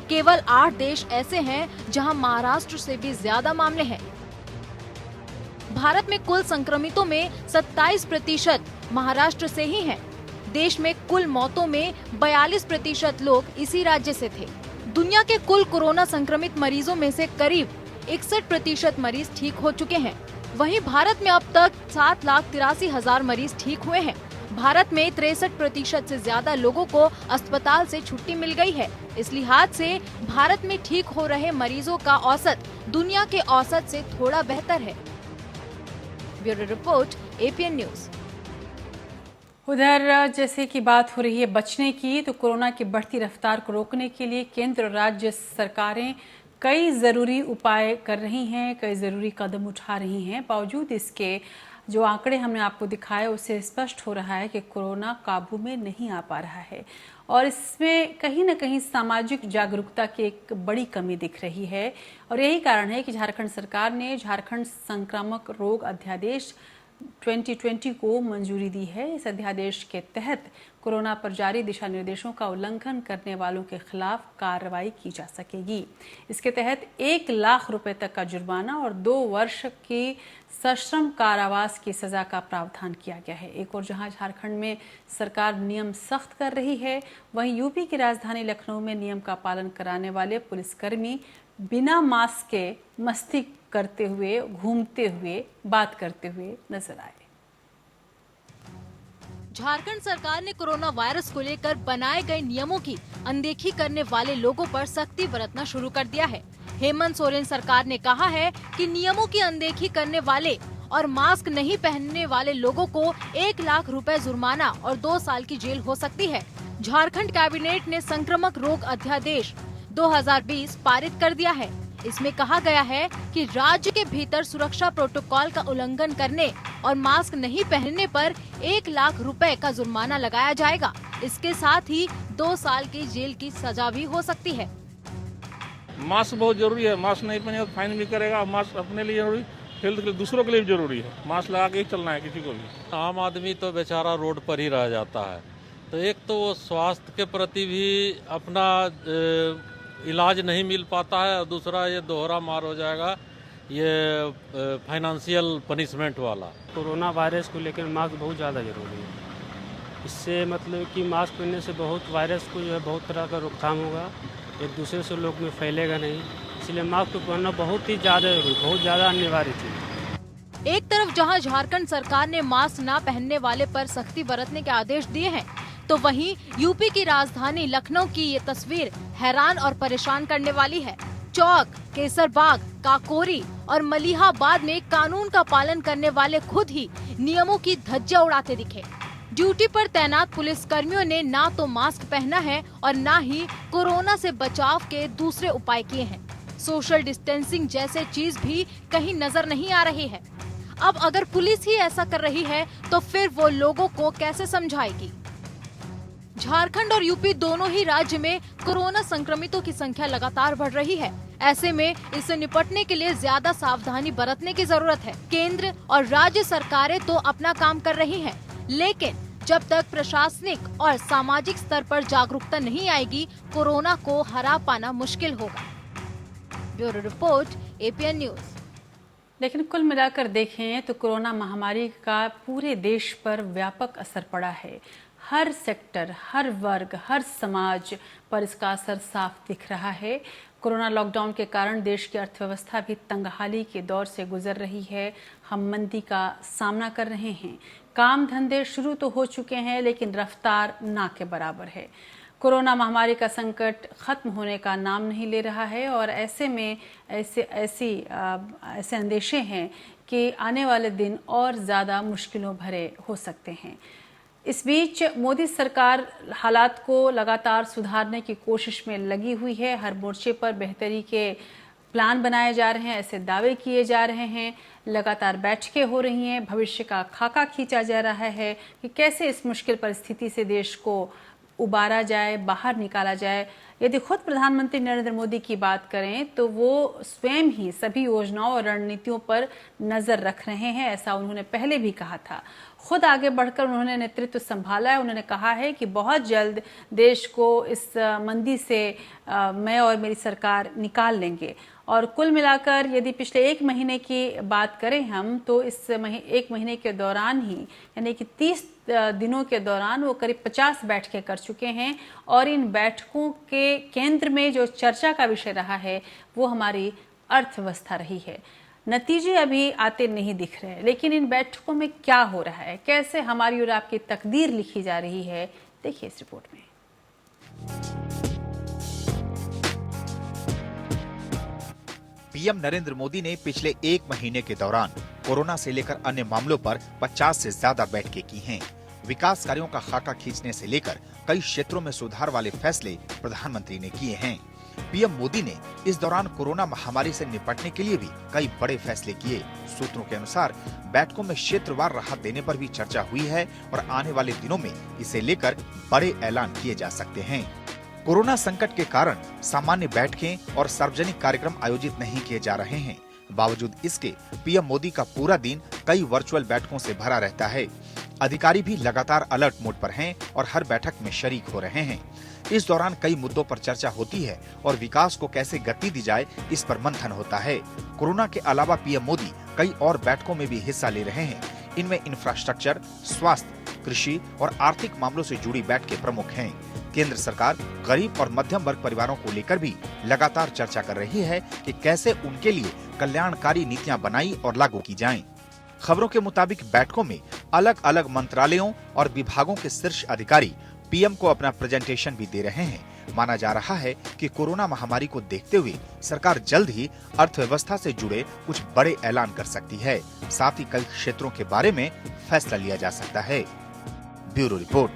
केवल 8 देश ऐसे हैं जहां महाराष्ट्र से भी ज्यादा मामले हैं। भारत में कुल संक्रमितों में 27% महाराष्ट्र से ही हैं। देश में कुल मौतों में 42% लोग इसी राज्य से थे। दुनिया के कुल कोरोना संक्रमित मरीजों में से करीब 61% मरीज ठीक हो चुके हैं। वहीं भारत में अब तक 7,83,000 मरीज ठीक हुए हैं। भारत में 63% से ज्यादा लोगों को अस्पताल से छुट्टी मिल गई है। इस लिहाज से भारत में ठीक हो रहे मरीजों का औसत दुनिया के औसत से थोड़ा बेहतर है। Bureau report, APN news. उधर जैसे कि बात हो रही है बचने की, तो कोरोना की बढ़ती रफ्तार को रोकने के लिए केंद्र और राज्य सरकारें कई ज़रूरी उपाय कर रही हैं, कई ज़रूरी कदम उठा रही हैं। बावजूद इसके जो आंकड़े हमने आपको दिखाए उससे स्पष्ट हो रहा है कि कोरोना काबू में नहीं आ पा रहा है और इसमें कहीं ना कहीं सामाजिक जागरूकता की एक बड़ी कमी दिख रही है। और यही कारण है कि झारखंड सरकार ने झारखंड संक्रामक रोग अध्यादेश 2020 को मंजूरी दी है। इस अध्यादेश के तहत कोरोना पर जारी दिशा निर्देशों का उल्लंघन करने वालों के खिलाफ कार्रवाई की जा सकेगी। इसके तहत 1 लाख रुपए तक का जुर्माना और 2 वर्ष की सश्रम कारावास की सजा का प्रावधान किया गया है। एक और जहां झारखंड में सरकार नियम सख्त कर रही है, वहीं यूपी की राजधानी लखनऊ में नियम का पालन कराने वाले पुलिसकर्मी बिना मास्क के मस्ती करते हुए, घूमते हुए, बात करते हुए नजर आए। झारखंड सरकार ने कोरोना वायरस को लेकर बनाए गए नियमों की अनदेखी करने वाले लोगों पर सख्ती बरतना शुरू कर दिया है। हेमंत सोरेन सरकार ने कहा है कि नियमों की अनदेखी करने वाले और मास्क नहीं पहनने वाले लोगों को 1 लाख रुपए जुर्माना और 2 साल की जेल हो सकती है। झारखंड कैबिनेट ने संक्रामक रोग अध्यादेश 2020 पारित कर दिया है। इसमें कहा गया है कि राज्य के भीतर सुरक्षा प्रोटोकॉल का उल्लंघन करने और मास्क नहीं पहनने पर 1 लाख रुपए का जुर्माना लगाया जाएगा। इसके साथ ही 2 साल की जेल की सजा भी हो सकती है। मास्क बहुत जरूरी है, मास्क नहीं पहने तो फाइन भी करेगा। मास्क अपने लिए जरूरी, हेल्थ के लिए, दूसरों के लिए भी जरूरी है। मास्क लगा के ही चलना है किसी को भी। आम आदमी तो बेचारा रोड पर ही रह जाता है, तो एक तो वो स्वास्थ्य के प्रति भी अपना इलाज नहीं मिल पाता है और दूसरा ये दोहरा मार हो जाएगा ये फाइनेंशियल पनिशमेंट वाला। कोरोना वायरस को लेकर मास्क बहुत ज़्यादा जरूरी है। इससे मतलब कि मास्क पहनने से बहुत वायरस को जो है बहुत तरह का रोकथाम होगा, एक दूसरे से लोग में फैलेगा नहीं। इसलिए मास्क को पहनना बहुत ही ज़्यादा जरूरी, बहुत ज़्यादा अनिवार्य चीज़। एक तरफ जहां झारखंड सरकार ने मास्क न पहनने वाले पर सख्ती बरतने के आदेश दिए हैं, तो वहीं यूपी की राजधानी लखनऊ की ये तस्वीर हैरान और परेशान करने वाली है। चौक, केसरबाग, काकोरी और मलिहाबाद में कानून का पालन करने वाले खुद ही नियमों की धज्जियां उड़ाते दिखे। ड्यूटी पर तैनात पुलिस कर्मियों ने ना तो मास्क पहना है और ना ही कोरोना से बचाव के दूसरे उपाय किए हैं। सोशल डिस्टेंसिंग जैसे चीज भी कहीं नजर नहीं आ रही है। अब अगर पुलिस ही ऐसा कर रही है तो फिर वो लोगों को कैसे समझाएगी? झारखंड और यूपी दोनों ही राज्य में कोरोना संक्रमितों की संख्या लगातार बढ़ रही है। ऐसे में इससे निपटने के लिए ज्यादा सावधानी बरतने की जरूरत है। केंद्र और राज्य सरकारें तो अपना काम कर रही हैं, लेकिन जब तक प्रशासनिक और सामाजिक स्तर पर जागरूकता नहीं आएगी, कोरोना को हरा पाना मुश्किल होगा। Bureau report, APN news. लेकिन कुल मिलाकर देखें तो कोरोना महामारी का पूरे देश पर व्यापक असर पड़ा है। हर सेक्टर, हर वर्ग, हर समाज पर इसका असर साफ दिख रहा है। कोरोना लॉकडाउन के कारण देश की अर्थव्यवस्था भी तंगहाली के दौर से गुजर रही है। हम मंदी का सामना कर रहे हैं। काम धंधे शुरू तो हो चुके हैं, लेकिन रफ्तार ना के बराबर है। कोरोना महामारी का संकट खत्म होने का नाम नहीं ले रहा है और ऐसे में ऐसे अंदेशे हैं कि आने वाले दिन और ज़्यादा मुश्किलों भरे हो सकते हैं। इस बीच मोदी सरकार हालात को लगातार सुधारने की कोशिश में लगी हुई है। हर मोर्चे पर बेहतरी के प्लान बनाए जा रहे हैं, ऐसे दावे किए जा रहे हैं। लगातार बैठकें हो रही हैं, भविष्य का खाका खींचा जा रहा है कि कैसे इस मुश्किल परिस्थिति से देश को उबारा जाए, बाहर निकाला जाए। यदि खुद प्रधानमंत्री नरेंद्र मोदी की बात करें तो वो स्वयं ही सभी योजनाओं और रणनीतियों पर नजर रख रहे हैं, ऐसा उन्होंने पहले भी कहा था। खुद आगे बढ़कर उन्होंने नेतृत्व संभाला है। उन्होंने कहा है कि बहुत जल्द देश को इस मंदी से मैं और मेरी सरकार निकाल लेंगे। और कुल मिलाकर यदि पिछले 1 महीने की बात करें हम, तो इस 1 महीने के दौरान ही, यानी कि 30 दिनों के दौरान वो करीब 50 बैठकें कर चुके हैं। और इन बैठकों के केंद्र में जो चर्चा का विषय रहा है वो हमारी अर्थव्यवस्था रही है। नतीजे अभी आते नहीं दिख रहे, लेकिन इन बैठकों में क्या हो रहा है, कैसे हमारी और आपकी तकदीर लिखी जा रही है, देखिए इस रिपोर्ट में। पीएम नरेंद्र मोदी ने पिछले 1 महीने के दौरान कोरोना से लेकर अन्य मामलों पर 50 से ज्यादा बैठकें की हैं। विकास कार्यों का खाका खींचने से लेकर कई क्षेत्रों में सुधार वाले फैसले प्रधानमंत्री ने किए हैं। पीएम मोदी ने इस दौरान कोरोना महामारी से निपटने के लिए भी कई बड़े फैसले किए। सूत्रों के अनुसार बैठकों में क्षेत्रवार राहत देने पर भी चर्चा हुई है और आने वाले दिनों में इसे लेकर बड़े ऐलान किए जा सकते हैं। कोरोना संकट के कारण सामान्य बैठकें और सार्वजनिक कार्यक्रम आयोजित नहीं किए जा रहे हैं। बावजूद इसके पीएम मोदी का पूरा दिन कई वर्चुअल बैठकों से भरा रहता है। अधिकारी भी लगातार अलर्ट मोड पर हैं और हर बैठक में शरीक हो रहे हैं। इस दौरान कई मुद्दों पर चर्चा होती है और विकास को कैसे गति दी जाए इस पर मंथन होता है। कोरोना के अलावा पीएम मोदी कई और बैठकों में भी हिस्सा ले रहे हैं। इनमें इंफ्रास्ट्रक्चर, स्वास्थ्य, कृषि और आर्थिक मामलों से जुड़ी बैठकें प्रमुख हैं। केंद्र सरकार गरीब और मध्यम वर्ग परिवारों को लेकर भी लगातार चर्चा कर रही है कि कैसे उनके लिए कल्याणकारी नीतियां बनाई और लागू की जाएं। खबरों के मुताबिक बैठकों में अलग अलग मंत्रालयों और विभागों के शीर्ष अधिकारी पीएम को अपना प्रेजेंटेशन भी दे रहे हैं। माना जा रहा है कि कोरोना महामारी को देखते हुए सरकार जल्द ही अर्थव्यवस्था से जुड़े कुछ बड़े ऐलान कर सकती है। साथ ही कई क्षेत्रों के बारे में फैसला लिया जा सकता है। Bureau report.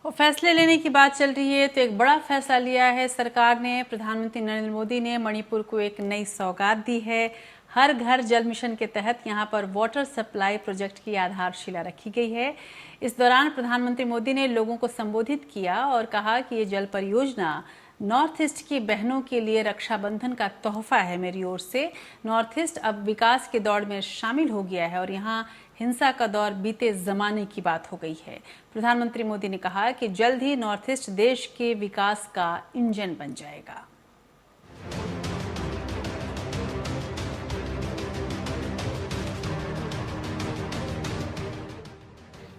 फैसले लेने की बात चल रही है तो एक बड़ा फैसला लिया है सरकार ने। प्रधानमंत्री नरेंद्र मोदी ने मणिपुर को एक नई सौगात दी है। हर घर जल मिशन के तहत यहां पर वाटर सप्लाई प्रोजेक्ट की आधारशिला रखी गई है। इस दौरान प्रधानमंत्री मोदी ने लोगों को संबोधित किया और कहा कि ये जल परियोजना नॉर्थ ईस्ट की बहनों के लिए रक्षाबंधन का तोहफा है मेरी ओर से। नॉर्थ ईस्ट अब विकास के दौर में शामिल हो गया है और यहाँ हिंसा का दौर बीते जमाने की बात हो गई है। प्रधानमंत्री मोदी ने कहा कि जल्द ही नॉर्थ ईस्ट देश के विकास का इंजन बन जाएगा।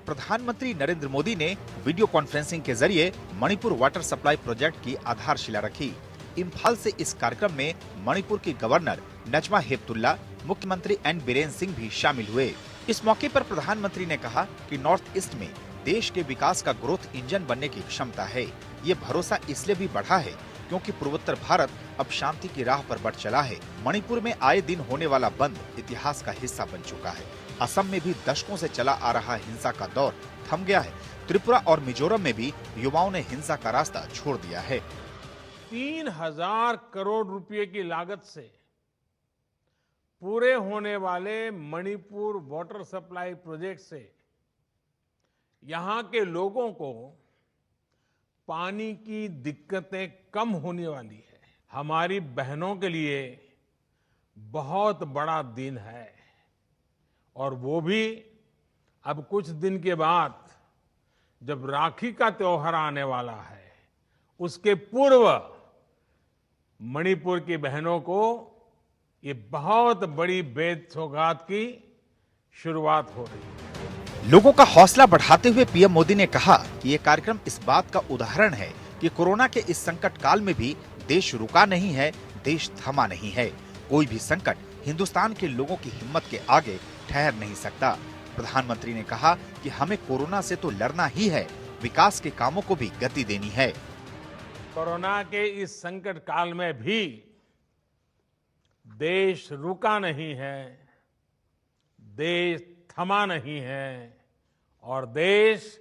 प्रधानमंत्री नरेंद्र मोदी ने वीडियो कॉन्फ्रेंसिंग के जरिए मणिपुर वाटर सप्लाई प्रोजेक्ट की आधारशिला रखी। इम्फाल से इस कार्यक्रम में मणिपुर की गवर्नर नजमा हेपतुल्ला, मुख्यमंत्री एन बीरेन सिंह भी शामिल हुए। इस मौके पर प्रधानमंत्री ने कहा कि नॉर्थ ईस्ट में देश के विकास का ग्रोथ इंजन बनने की क्षमता है। ये भरोसा इसलिए भी बढ़ा है क्योंकि पूर्वोत्तर भारत अब शांति की राह पर बढ़ चला है। मणिपुर में आए दिन होने वाला बंद इतिहास का हिस्सा बन चुका है। असम में भी दशकों से चला आ रहा हिंसा का दौर थम गया है। त्रिपुरा और मिजोरम में भी युवाओं ने हिंसा का रास्ता छोड़ दिया है। 3000 करोड़ रुपए की लागत से पूरे होने वाले मणिपुर वाटर सप्लाई प्रोजेक्ट से यहां के लोगों को पानी की दिक्कतें कम होने वाली है। हमारी बहनों के लिए बहुत बड़ा दिन है और वो भी अब कुछ दिन के बाद जब राखी का त्योहार आने वाला है, उसके पूर्व मणिपुर की बहनों को ये बहुत बड़ी बेद सौगात की शुरुआत हो रही है। लोगों का हौसला बढ़ाते हुए पीएम मोदी ने कहा कि ये कार्यक्रम इस बात का उदाहरण है कि कोरोना के इस संकट काल में भी देश रुका नहीं है, देश थमा नहीं है। कोई भी संकट हिंदुस्तान के लोगों की हिम्मत के आगे ठहर नहीं सकता। प्रधानमंत्री ने कहा कि हमें कोरोना से तो लड़ना ही है, विकास के कामों को भी गति देनी है। कोरोना के इस संकट काल में भी देश रुका नहीं है, देश थमा नहीं है और देश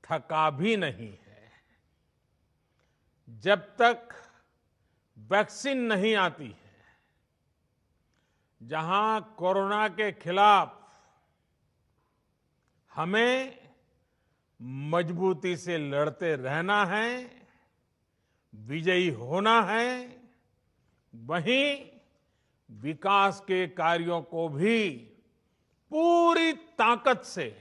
थका भी नहीं है। जब तक वैक्सीन नहीं आती है, जहां कोरोना के खिलाफ हमें मजबूती से लड़ते रहना है, विजयी होना है, वहीं विकास के कार्यों को भी पूरी ताकत से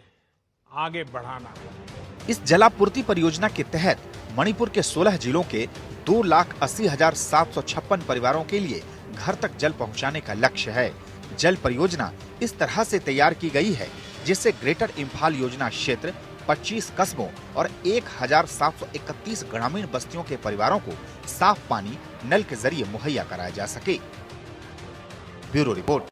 आगे बढ़ाना है। इस जलापूर्ति परियोजना के तहत मणिपुर के 16 जिलों के 2,80,756 परिवारों के लिए घर तक जल पहुंचाने का लक्ष्य है। जल परियोजना इस तरह से तैयार की गई है जिससे ग्रेटर इम्फाल योजना क्षेत्र 25 कस्बों और 1,731 ग्रामीण बस्तियों के परिवारों को साफ पानी नल के जरिए मुहैया कराया जा सके। Bureau report.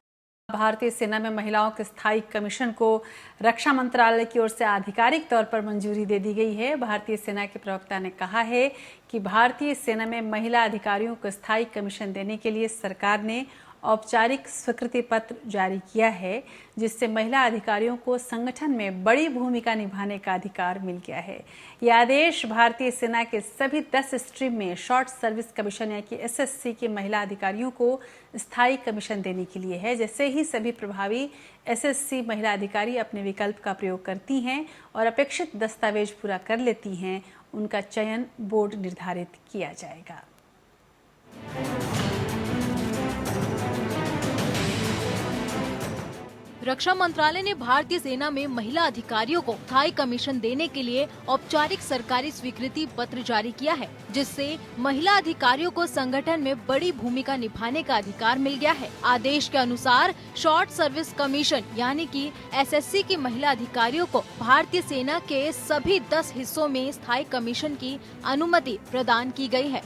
भारतीय सेना में महिलाओं के स्थायी कमीशन को रक्षा मंत्रालय की ओर से आधिकारिक तौर पर मंजूरी दे दी गई है। भारतीय सेना के प्रवक्ता ने कहा है कि भारतीय सेना में महिला अधिकारियों को स्थायी कमीशन देने के लिए सरकार ने औपचारिक स्वीकृति पत्र जारी किया है, जिससे महिला अधिकारियों को संगठन में बड़ी भूमिका निभाने का अधिकार मिल गया है। यह आदेश भारतीय सेना के सभी 10 स्ट्रीम में शॉर्ट सर्विस कमीशन यानी कि एसएससी के महिला अधिकारियों को स्थायी कमीशन देने के लिए है। जैसे ही सभी प्रभावी एसएससी महिला अधिकारी अपने विकल्प का प्रयोग करती हैं और अपेक्षित दस्तावेज पूरा कर लेती हैं, उनका चयन बोर्ड निर्धारित किया जाएगा। रक्षा मंत्रालय ने भारतीय सेना में महिला अधिकारियों को स्थायी कमीशन देने के लिए औपचारिक सरकारी स्वीकृति पत्र जारी किया है, जिससे महिला अधिकारियों को संगठन में बड़ी भूमिका निभाने का अधिकार मिल गया है। आदेश के अनुसार शॉर्ट सर्विस कमीशन यानी कि एसएससी की महिला अधिकारियों को भारतीय सेना के सभी 10 हिस्सों में स्थायी कमीशन की अनुमति प्रदान की गई है।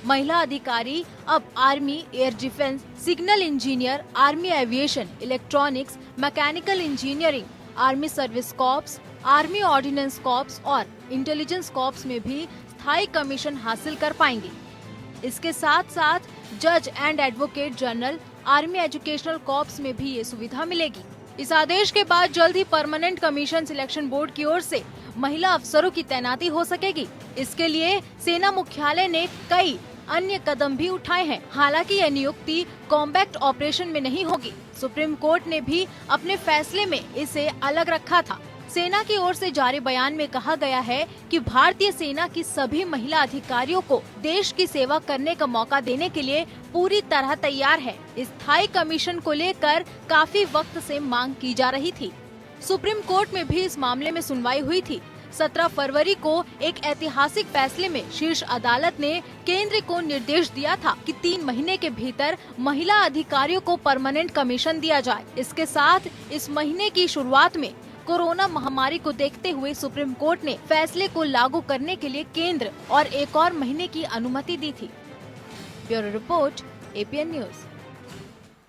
महिला अधिकारी अब army, air defence, signal engineer, army aviation, electronics, mechanical engineering, army service corps, army ordinance corps और इंटेलिजेंस कॉर्प्स में भी स्थायी कमीशन हासिल कर पाएंगी। इसके साथ साथ जज and advocate general, army educational corps में भी ये सुविधा मिलेगी। इस आदेश के बाद जल्द ही परमानेंट कमीशन सिलेक्शन बोर्ड की ओर से महिला अफसरों की तैनाती हो सकेगी। इसके लिए सेना मुख्यालय ने कई अन्य कदम भी उठाए हैं। हालांकि यह नियुक्ति कॉम्बैट ऑपरेशन में नहीं होगी। सुप्रीम कोर्ट ने भी अपने फैसले में इसे अलग रखा था। सेना की ओर से जारी बयान में कहा गया है कि भारतीय सेना की सभी महिला अधिकारियों को देश की सेवा करने का मौका देने के लिए पूरी तरह तैयार है। स्थायी कमीशन को लेकर काफी वक्त से मांग की जा रही थी। सुप्रीम कोर्ट में भी इस मामले में सुनवाई हुई थी। 17 फरवरी को एक ऐतिहासिक फैसले में शीर्ष अदालत ने केंद्र को निर्देश दिया था कि 3 महीने के भीतर महिला अधिकारियों को परमानेंट कमीशन दिया जाए। इसके साथ इस महीने की शुरुआत में कोरोना महामारी को देखते हुए सुप्रीम कोर्ट ने फैसले को लागू करने के लिए केंद्र और एक और महीने की अनुमति दी थी। Bureau report, APN news.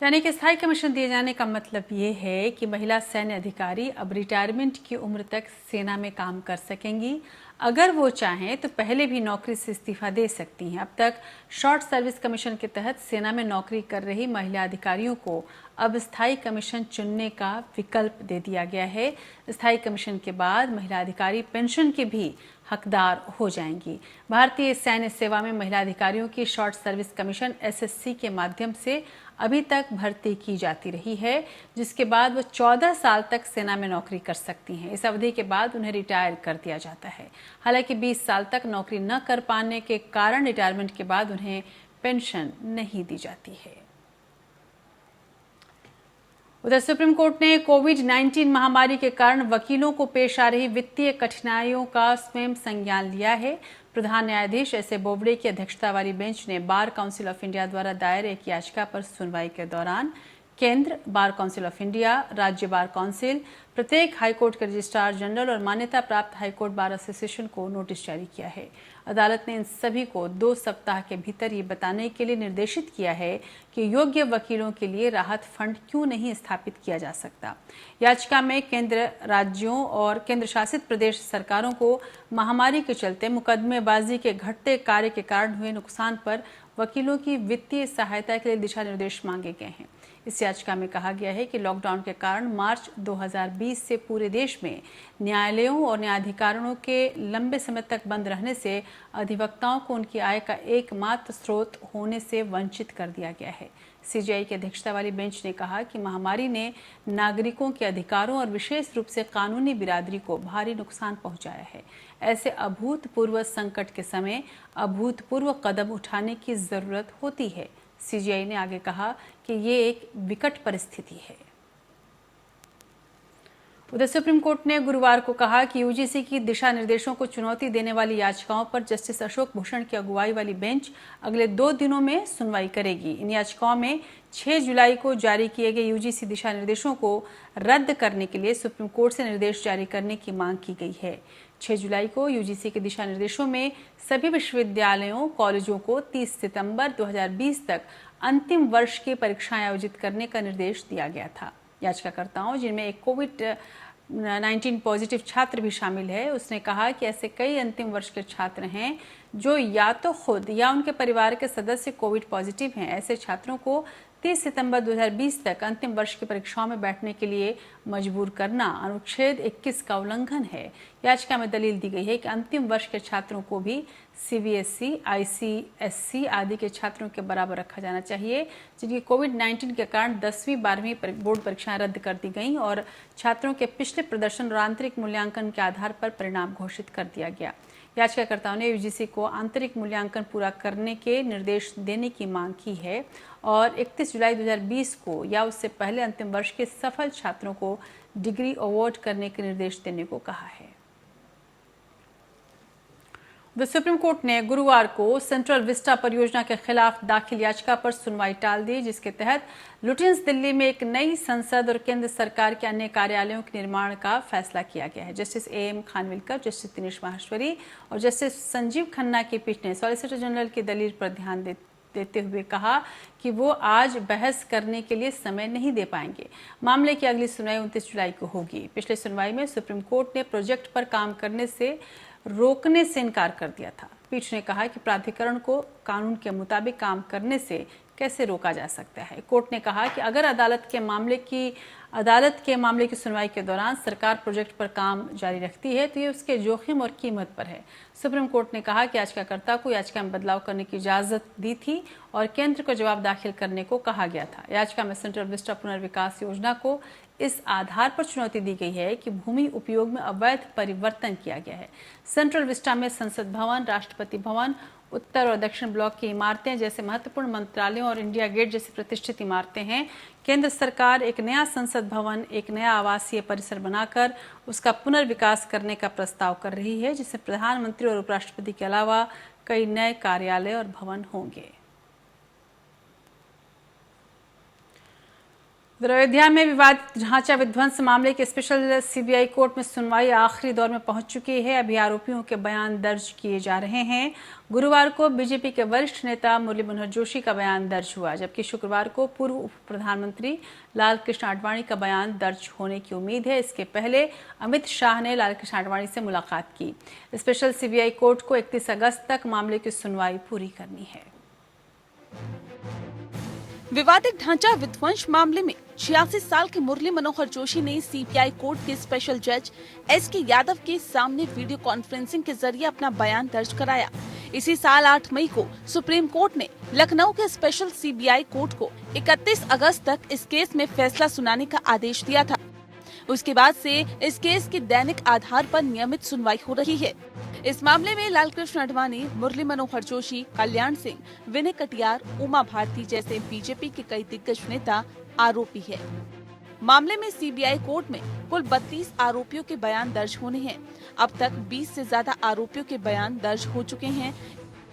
यानी कि स्थायी कमीशन दिए जाने का मतलब ये है कि महिला सैन्य अधिकारी अब रिटायरमेंट की उम्र तक सेना में काम कर सकेंगी। अगर वो चाहें तो पहले भी नौकरी से इस्तीफा दे सकती हैं। अब तक शॉर्ट सर्विस कमीशन के तहत सेना में नौकरी कर रही महिला अधिकारियों को अब स्थायी कमीशन चुनने का विकल्प दे दिया गया है। स्थायी कमीशन के बाद महिला अधिकारी पेंशन के भी हकदार हो जाएंगी। भारतीय सैन्य सेवा में महिला अधिकारियों की शॉर्ट सर्विस कमीशन एसएससी के माध्यम से अभी तक भर्ती की जाती रही है, जिसके बाद वो 14 साल तक सेना में नौकरी कर सकती हैं। इस अवधि के बाद उन्हें रिटायर कर दिया जाता है। हालांकि 20 साल तक नौकरी न कर पाने के कारण रिटायरमेंट के बाद उन्हें पेंशन नहीं दी जाती है। उधर सुप्रीम कोर्ट ने कोविड-19 महामारी के कारण वकीलों को पेश आ रही वित्तीय कठिनाइयों का स्वयं संज्ञान लिया है। प्रधान न्यायाधीश एस ए बोबडे की अध्यक्षता वाली बेंच ने बार काउंसिल ऑफ इंडिया द्वारा दायर एक याचिका पर सुनवाई के दौरान केंद्र, बार काउंसिल ऑफ इंडिया, राज्य बार काउंसिल, प्रत्येक हाईकोर्ट के रजिस्ट्रार जनरल और मान्यता प्राप्त हाईकोर्ट बार एसोसिएशन को नोटिस जारी किया है। अदालत ने इन सभी को 2 सप्ताह के भीतर ये बताने के लिए निर्देशित किया है कि योग्य वकीलों के लिए राहत फंड क्यों नहीं स्थापित किया जा सकता। याचिका में केंद्र, राज्यों और केंद्र शासित प्रदेश सरकारों को महामारी के चलते मुकदमेबाजी के घटते कार्य के कारण हुए नुकसान पर वकीलों की वित्तीय सहायता के लिए दिशा निर्देश मांगे गए हैं। इस याचिका में कहा गया है कि लॉकडाउन के कारण मार्च 2020 से पूरे देश में न्यायालयों और न्यायाधिकरणों के लंबे समय तक बंद रहने से अधिवक्ताओं को उनकी आय का एकमात्र स्रोत होने से वंचित कर दिया गया है। सीजेआई की अध्यक्षता वाली बेंच ने कहा कि महामारी ने नागरिकों के अधिकारों और विशेष रूप से कानूनी बिरादरी को भारी नुकसान पहुंचाया है। ऐसे अभूतपूर्व संकट के समय अभूतपूर्व कदम उठाने की जरूरत होती है। सीजेआई ने आगे कहा कि ये एक विकट परिस्थिति है। उधर सुप्रीम कोर्ट ने गुरुवार को कहा कि यूजीसी की दिशा निर्देशों को चुनौती देने वाली याचिकाओं पर जस्टिस अशोक भूषण की अगुवाई वाली बेंच अगले 2 दिनों में सुनवाई करेगी। इन याचिकाओं में 6 जुलाई को जारी किए गए यूजीसी दिशा निर्देशों को रद्द करने के लिए सुप्रीम कोर्ट से निर्देश जारी करने की मांग की गई है। 6 जुलाई को यूजीसी के दिशा निर्देशों में सभी विश्वविद्यालयों, कॉलेजों को 30 सितंबर 2020 तक अंतिम वर्ष की परीक्षाएं आयोजित करने का निर्देश दिया गया था। याचिकाकर्ताओं, जिनमें एक कोविड-19 पॉजिटिव छात्र भी शामिल है, उसने कहा कि ऐसे कई अंतिम वर्ष के छात्र हैं जो या तो खुद या उनके परिवार के सदस्य कोविड पॉजिटिव हैं। ऐसे छात्रों को 30 सितंबर 2020 तक अंतिम वर्ष की परीक्षाओं में बैठने के लिए मजबूर करना अनुच्छेद 21 का उल्लंघन है। याचिका में दलील दी गई है कि अंतिम वर्ष के छात्रों को भी CBSE, ICSE आदि के छात्रों के बराबर रखा जाना चाहिए, जिनकी कोविड-19 के कारण 10वीं 12वीं बोर्ड परीक्षाएं रद्द कर दी गईं और छात्रों के पिछले प्रदर्शन और आंतरिक मूल्यांकन के आधार पर परिणाम घोषित कर दिया गया। याचिकाकर्ताओं ने UGC को आंतरिक मूल्यांकन पूरा करने के निर्देश देने की मांग की है और 31 जुलाई 2020 को या उससे पहले अंतिम वर्ष के सफल छात्रों को डिग्री अवार्ड करने के निर्देश देने को कहा है। सुप्रीम कोर्ट ने गुरुवार को सेंट्रल विस्टा परियोजना के खिलाफ दाखिल याचिका पर सुनवाई टाल दी, जिसके तहत लुटियंस दिल्ली में एक नई संसद और केंद्र सरकार के अन्य कार्यालयों के निर्माण का फैसला किया गया है। Justice AM Khanwilkar, justice Dinesh Maheshwari और जस्टिस संजीव खन्ना की पीठ ने सॉलिसिटर जनरल की दलील पर ध्यान देते हुए कहा कि वो आज बहस करने के लिए समय नहीं दे पाएंगे। मामले की अगली सुनवाई 29 जुलाई को होगी। पिछले सुनवाई में सुप्रीम कोर्ट ने प्रोजेक्ट पर काम करने से रोकने से इनकार कर दिया था। पीठ ने कहा कि प्राधिकरण को कानून के मुताबिक काम करने से कैसे रोका जा सकता है। कोर्ट ने कहा कि अगर अदालत के मामले की सुनवाई के दौरान सरकार प्रोजेक्ट पर काम जारी रखती है तो ये उसके जोखिम और कीमत पर है। सुप्रीम कोर्ट ने कहा कि याचिकाकर्ता को याचिका में बदलाव करने की इजाजत दी थी और केंद्र को जवाब दाखिल करने को कहा गया था। याचिका में सेंट्रल विस्टा पुनर्विकास योजना को इस आधार पर चुनौती दी गई है कि भूमि उपयोग में अवैध परिवर्तन किया गया है। सेंट्रल विस्टा में संसद भवन, राष्ट्रपति भवन, उत्तर और दक्षिण ब्लॉक की इमारतें जैसे महत्वपूर्ण मंत्रालयों और इंडिया गेट जैसी प्रतिष्ठित इमारतें हैं। केंद्र सरकार एक नया संसद भवन, एक नया आवासीय परिसर बनाकर उसका पुनर्विकास करने का प्रस्ताव कर रही है, जिसमें प्रधानमंत्री और उपराष्ट्रपति के अलावा कई नए कार्यालय और भवन होंगे। अयोध्या में विवादित ढांचा विध्वंस मामले के स्पेशल CBI कोर्ट में सुनवाई आखिरी दौर में पहुंच चुकी है। अभी आरोपियों के बयान दर्ज किए जा रहे हैं। गुरुवार को BJP के वरिष्ठ नेता मुरली मनोहर जोशी का बयान दर्ज हुआ, जबकि शुक्रवार को पूर्व उप प्रधानमंत्री लाल कृष्ण आडवाणी का बयान दर्ज होने की उम्मीद है। इसके पहले अमित शाह ने लाल कृष्ण आडवाणी से मुलाकात की। स्पेशल CBI कोर्ट को 31 अगस्त तक मामले की सुनवाई पूरी करनी है। विवादित ढांचा विध्वंस मामले में 86 साल के मुरली मनोहर जोशी ने CBI कोर्ट के स्पेशल जज SK यादव के सामने वीडियो कॉन्फ्रेंसिंग के जरिए अपना बयान दर्ज कराया। इसी साल 8 मई को सुप्रीम कोर्ट ने लखनऊ के स्पेशल CBI कोर्ट को 31 अगस्त तक इस केस में फैसला सुनाने का आदेश दिया था। उसके बाद से इस केस की दैनिक आधार पर नियमित सुनवाई हो रही है। इस मामले में लाल कृष्ण आडवाणी, मुरली मनोहर जोशी, कल्याण सिंह, विनय कटियार, उमा भारती जैसे BJP के कई दिग्गज नेता आरोपी है। मामले में CBI कोर्ट में कुल 32 आरोपियों के बयान दर्ज होने हैं। अब तक 20 से ज्यादा आरोपियों के बयान दर्ज हो चुके हैं।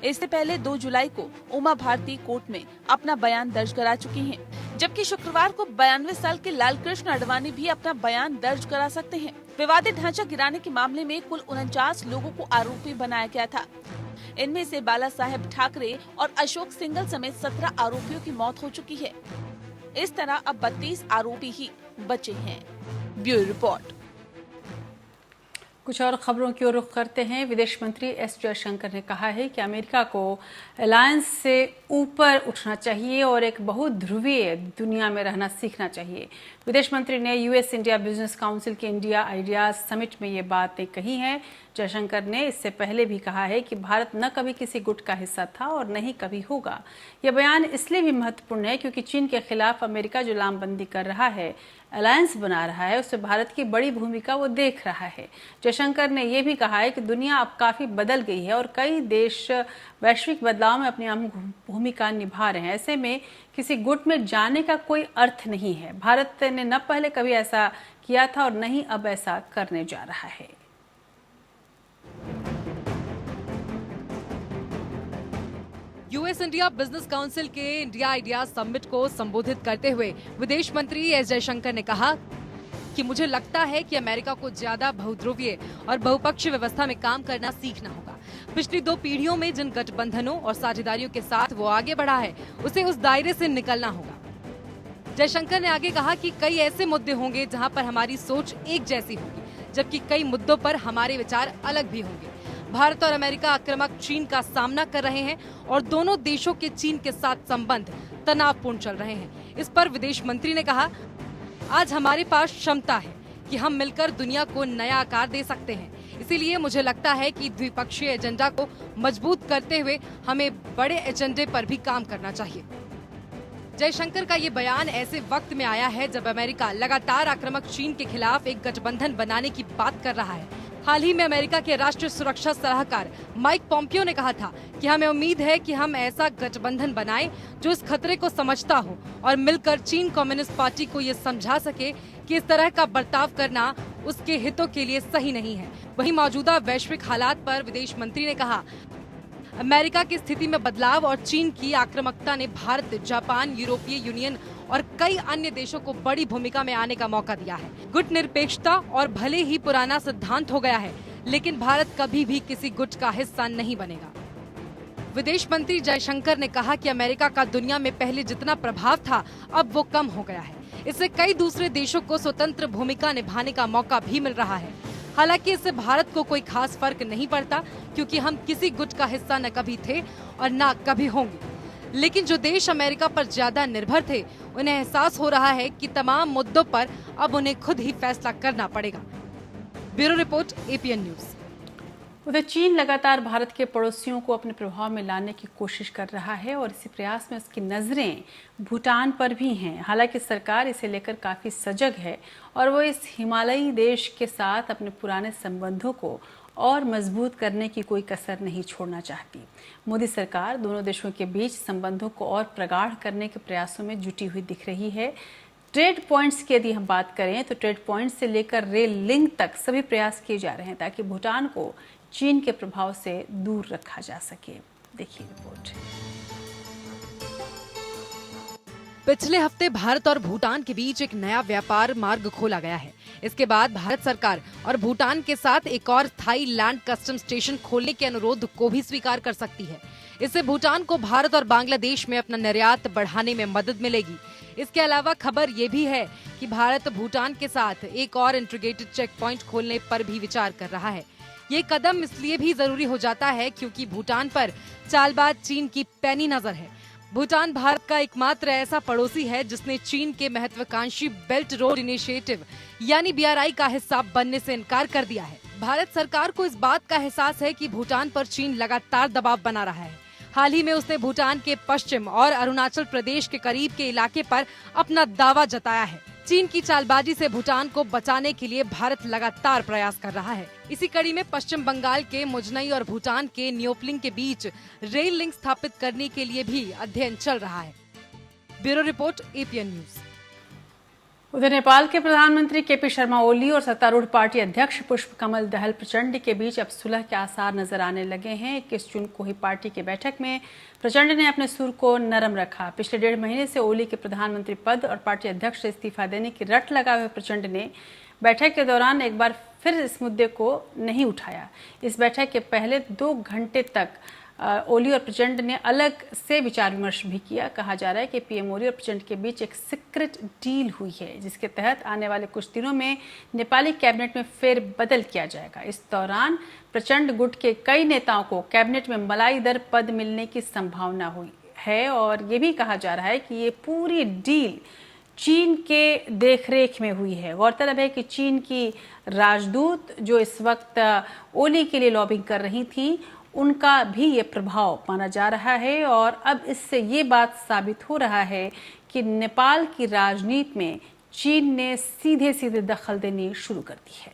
इससे पहले 2 जुलाई को उमा भारती कोर्ट में अपना बयान दर्ज करा चुकी हैं, जबकि शुक्रवार को 92 साल के लाल कृष्ण आडवाणी भी अपना बयान दर्ज करा सकते हैं। विवादित ढांचा गिराने के मामले में कुल 49 लोगों को आरोपी बनाया गया था। इनमें से बाला साहेब ठाकरे और अशोक सिंघल समेत 17 आरोपियों की मौत हो चुकी है। इस तरह अब 32 आरोपी ही बचे हैं। Bureau report. कुछ और खबरों की ओर रुख करते हैं। विदेश मंत्री S जयशंकर ने कहा है कि अमेरिका को अलायंस से ऊपर उठना चाहिए और एक बहुध्रुवीय दुनिया में रहना सीखना चाहिए। विदेश मंत्री ने US इंडिया बिजनेस काउंसिल के इंडिया आइडियाज समिट में ये बातें कही हैं। जयशंकर ने इससे पहले भी कहा है कि भारत न कभी किसी गुट का हिस्सा था और न ही कभी होगा। यह बयान इसलिए भी महत्वपूर्ण है क्योंकि चीन के खिलाफ अमेरिका जो लामबंदी कर रहा है, अलायंस बना रहा है, उससे भारत की बड़ी भूमिका वो देख रहा है। जयशंकर ने यह भी कहा है कि दुनिया अब काफी बदल गई है और कई देश वैश्विक बदलाव में अपनी अहम भूमिका निभा रहे हैं। ऐसे में किसी गुट में जाने का कोई अर्थ नहीं है। भारत ने न पहले कभी ऐसा किया था और न ही अब ऐसा करने जा रहा है। US इंडिया बिजनेस काउंसिल के इंडिया आइडियाज समिट को संबोधित करते हुए विदेश मंत्री S जयशंकर ने कहा कि मुझे लगता है कि अमेरिका को ज्यादा बहुध्रुवीय और बहुपक्षीय व्यवस्था में काम करना सीखना होगा। पिछली 2 पीढ़ियों में जिन गठबंधनों और साझेदारियों के साथ वो आगे बढ़ा है, उसे उस दायरे से निकलना होगा। जयशंकर ने आगे कहा कि कई ऐसे मुद्दे होंगे जहां पर हमारी सोच एक जैसी होगी, जबकि कई मुद्दों पर हमारे विचार अलग भी होंगे। भारत और अमेरिका आक्रामक चीन का सामना कर रहे हैं और दोनों देशों के चीन के साथ संबंध तनावपूर्ण चल रहे हैं। इस पर विदेश मंत्री ने कहा, आज हमारे पास क्षमता है कि हम मिलकर दुनिया को नया आकार दे सकते हैं। इसीलिए मुझे लगता है कि द्विपक्षीय एजेंडा को मजबूत करते हुए हमें बड़े एजेंडे पर भी काम करना चाहिए। जयशंकर का ये बयान ऐसे वक्त में आया है जब अमेरिका लगातार आक्रामक चीन के खिलाफ एक गठबंधन बनाने की बात कर रहा है। हाल ही में अमेरिका के राष्ट्रीय सुरक्षा सलाहकार माइक पोम्पियो ने कहा था कि हमें उम्मीद है कि हम ऐसा गठबंधन बनाएं जो इस खतरे को समझता हो और मिलकर चीन कम्युनिस्ट पार्टी को ये समझा सके कि इस तरह का बर्ताव करना उसके हितों के लिए सही नहीं है। वहीं मौजूदा वैश्विक हालात पर विदेश मंत्री ने कहा, अमेरिका की स्थिति में बदलाव और चीन की आक्रामकता ने भारत, जापान, यूरोपीय यूनियन और कई अन्य देशों को बड़ी भूमिका में आने का मौका दिया है। गुट निरपेक्षता और भले ही पुराना सिद्धांत हो गया है, लेकिन भारत कभी भी किसी गुट का हिस्सा नहीं बनेगा। विदेश मंत्री जयशंकर ने कहा कि अमेरिका का दुनिया में पहले जितना प्रभाव था अब वो कम हो गया है। इससे कई दूसरे देशों को स्वतंत्र भूमिका निभाने का मौका भी मिल रहा है। हालांकि इससे भारत को कोई खास फर्क नहीं पड़ता, क्योंकि हम किसी गुट का हिस्सा न कभी थे और न कभी होंगे। लेकिन जो देश अमेरिका पर ज्यादा निर्भर थे, उन्हें एहसास हो रहा है कि तमाम मुद्दों पर अब उन्हें खुद ही फैसला करना पड़ेगा। Bureau report, APN news. उधर चीन लगातार भारत के पड़ोसियों को अपने प्रभाव में लाने की कोशिश कर रहा है और इसी प्रयास में उसकी नज़रें भूटान पर भी हैं। हालांकि सरकार इसे लेकर काफ़ी सजग है और वो इस हिमालयी देश के साथ अपने पुराने संबंधों को और मजबूत करने की कोई कसर नहीं छोड़ना चाहती। मोदी सरकार दोनों देशों के बीच संबंधों को और प्रगाढ़ करने के प्रयासों में जुटी हुई दिख रही है। ट्रेड पॉइंट्स की यदि हम बात करें तो ट्रेड पॉइंट्स से लेकर रेल लिंक तक सभी प्रयास किए जा रहे हैं ताकि भूटान को चीन के प्रभाव से दूर रखा जा सके। देखिए रिपोर्ट। पिछले हफ्ते भारत और भूटान के बीच एक नया व्यापार मार्ग खोला गया है। इसके बाद भारत सरकार और भूटान के साथ एक और स्थायी लैंड कस्टम स्टेशन खोलने के अनुरोध को भी स्वीकार कर सकती है। इससे भूटान को भारत और बांग्लादेश में अपना निर्यात बढ़ाने में मदद मिलेगी। इसके अलावा खबर ये भी है कि भारत भूटान के साथ एक और इंटीग्रेटेड चेक पॉइंट खोलने पर भी विचार कर रहा है। ये कदम इसलिए भी जरूरी हो जाता है क्योंकि भूटान पर चालबाज चीन की पैनी नजर है। भूटान भारत का एकमात्र ऐसा पड़ोसी है जिसने चीन के महत्वाकांक्षी बेल्ट रोड इनिशिएटिव यानी BRI का हिस्सा बनने से इनकार कर दिया है। भारत सरकार को इस बात का एहसास है कि भूटान पर चीन लगातार दबाव बना रहा है। हाल ही में उसने भूटान के पश्चिम और अरुणाचल प्रदेश के करीब के इलाके पर अपना दावा जताया है। चीन की चालबाजी से भूटान को बचाने के लिए भारत लगातार प्रयास कर रहा है। इसी कड़ी में पश्चिम बंगाल के मुजनई और भूटान के न्योपलिंग के बीच रेल लिंक स्थापित करने के लिए भी अध्ययन चल रहा है। Bureau report, APN news. उधर नेपाल के प्रधानमंत्री KP शर्मा ओली और सत्तारूढ़ पार्टी अध्यक्ष पुष्पकमल दहल प्रचंड के बीच अब सुलह के आसार नजर आने लगे हैं। 21 जून को ही पार्टी की बैठक में प्रचंड ने अपने सुर को नरम रखा। पिछले 1.5 महीने से ओली के प्रधानमंत्री पद और पार्टी अध्यक्ष से इस्तीफा देने की रट लगाए हुए प्रचंड ने बैठक के दौरान एक बार फिर इस मुद्दे को नहीं उठाया। इस बैठक के पहले 2 घंटे तक ओली और प्रचंड ने अलग से विचार विमर्श भी किया। कहा जा रहा है कि PM ओली और प्रचंड के बीच एक सीक्रेट डील हुई है जिसके तहत आने वाले कुछ दिनों में नेपाली कैबिनेट में फेरबदल किया जाएगा। इस दौरान प्रचंड गुट के कई नेताओं को कैबिनेट में मलाईदार पद मिलने की संभावना हुई है और ये भी कहा जा रहा है कि ये पूरी डील चीन के देखरेख में हुई है। गौरतलब है कि चीन की राजदूत जो इस वक्त ओली के लिए लॉबिंग कर रही थी, उनका भी ये प्रभाव माना जा रहा है और अब इससे ये बात साबित हो रहा है कि नेपाल की राजनीति में चीन ने सीधे सीधे दखल देनी शुरू कर दी है।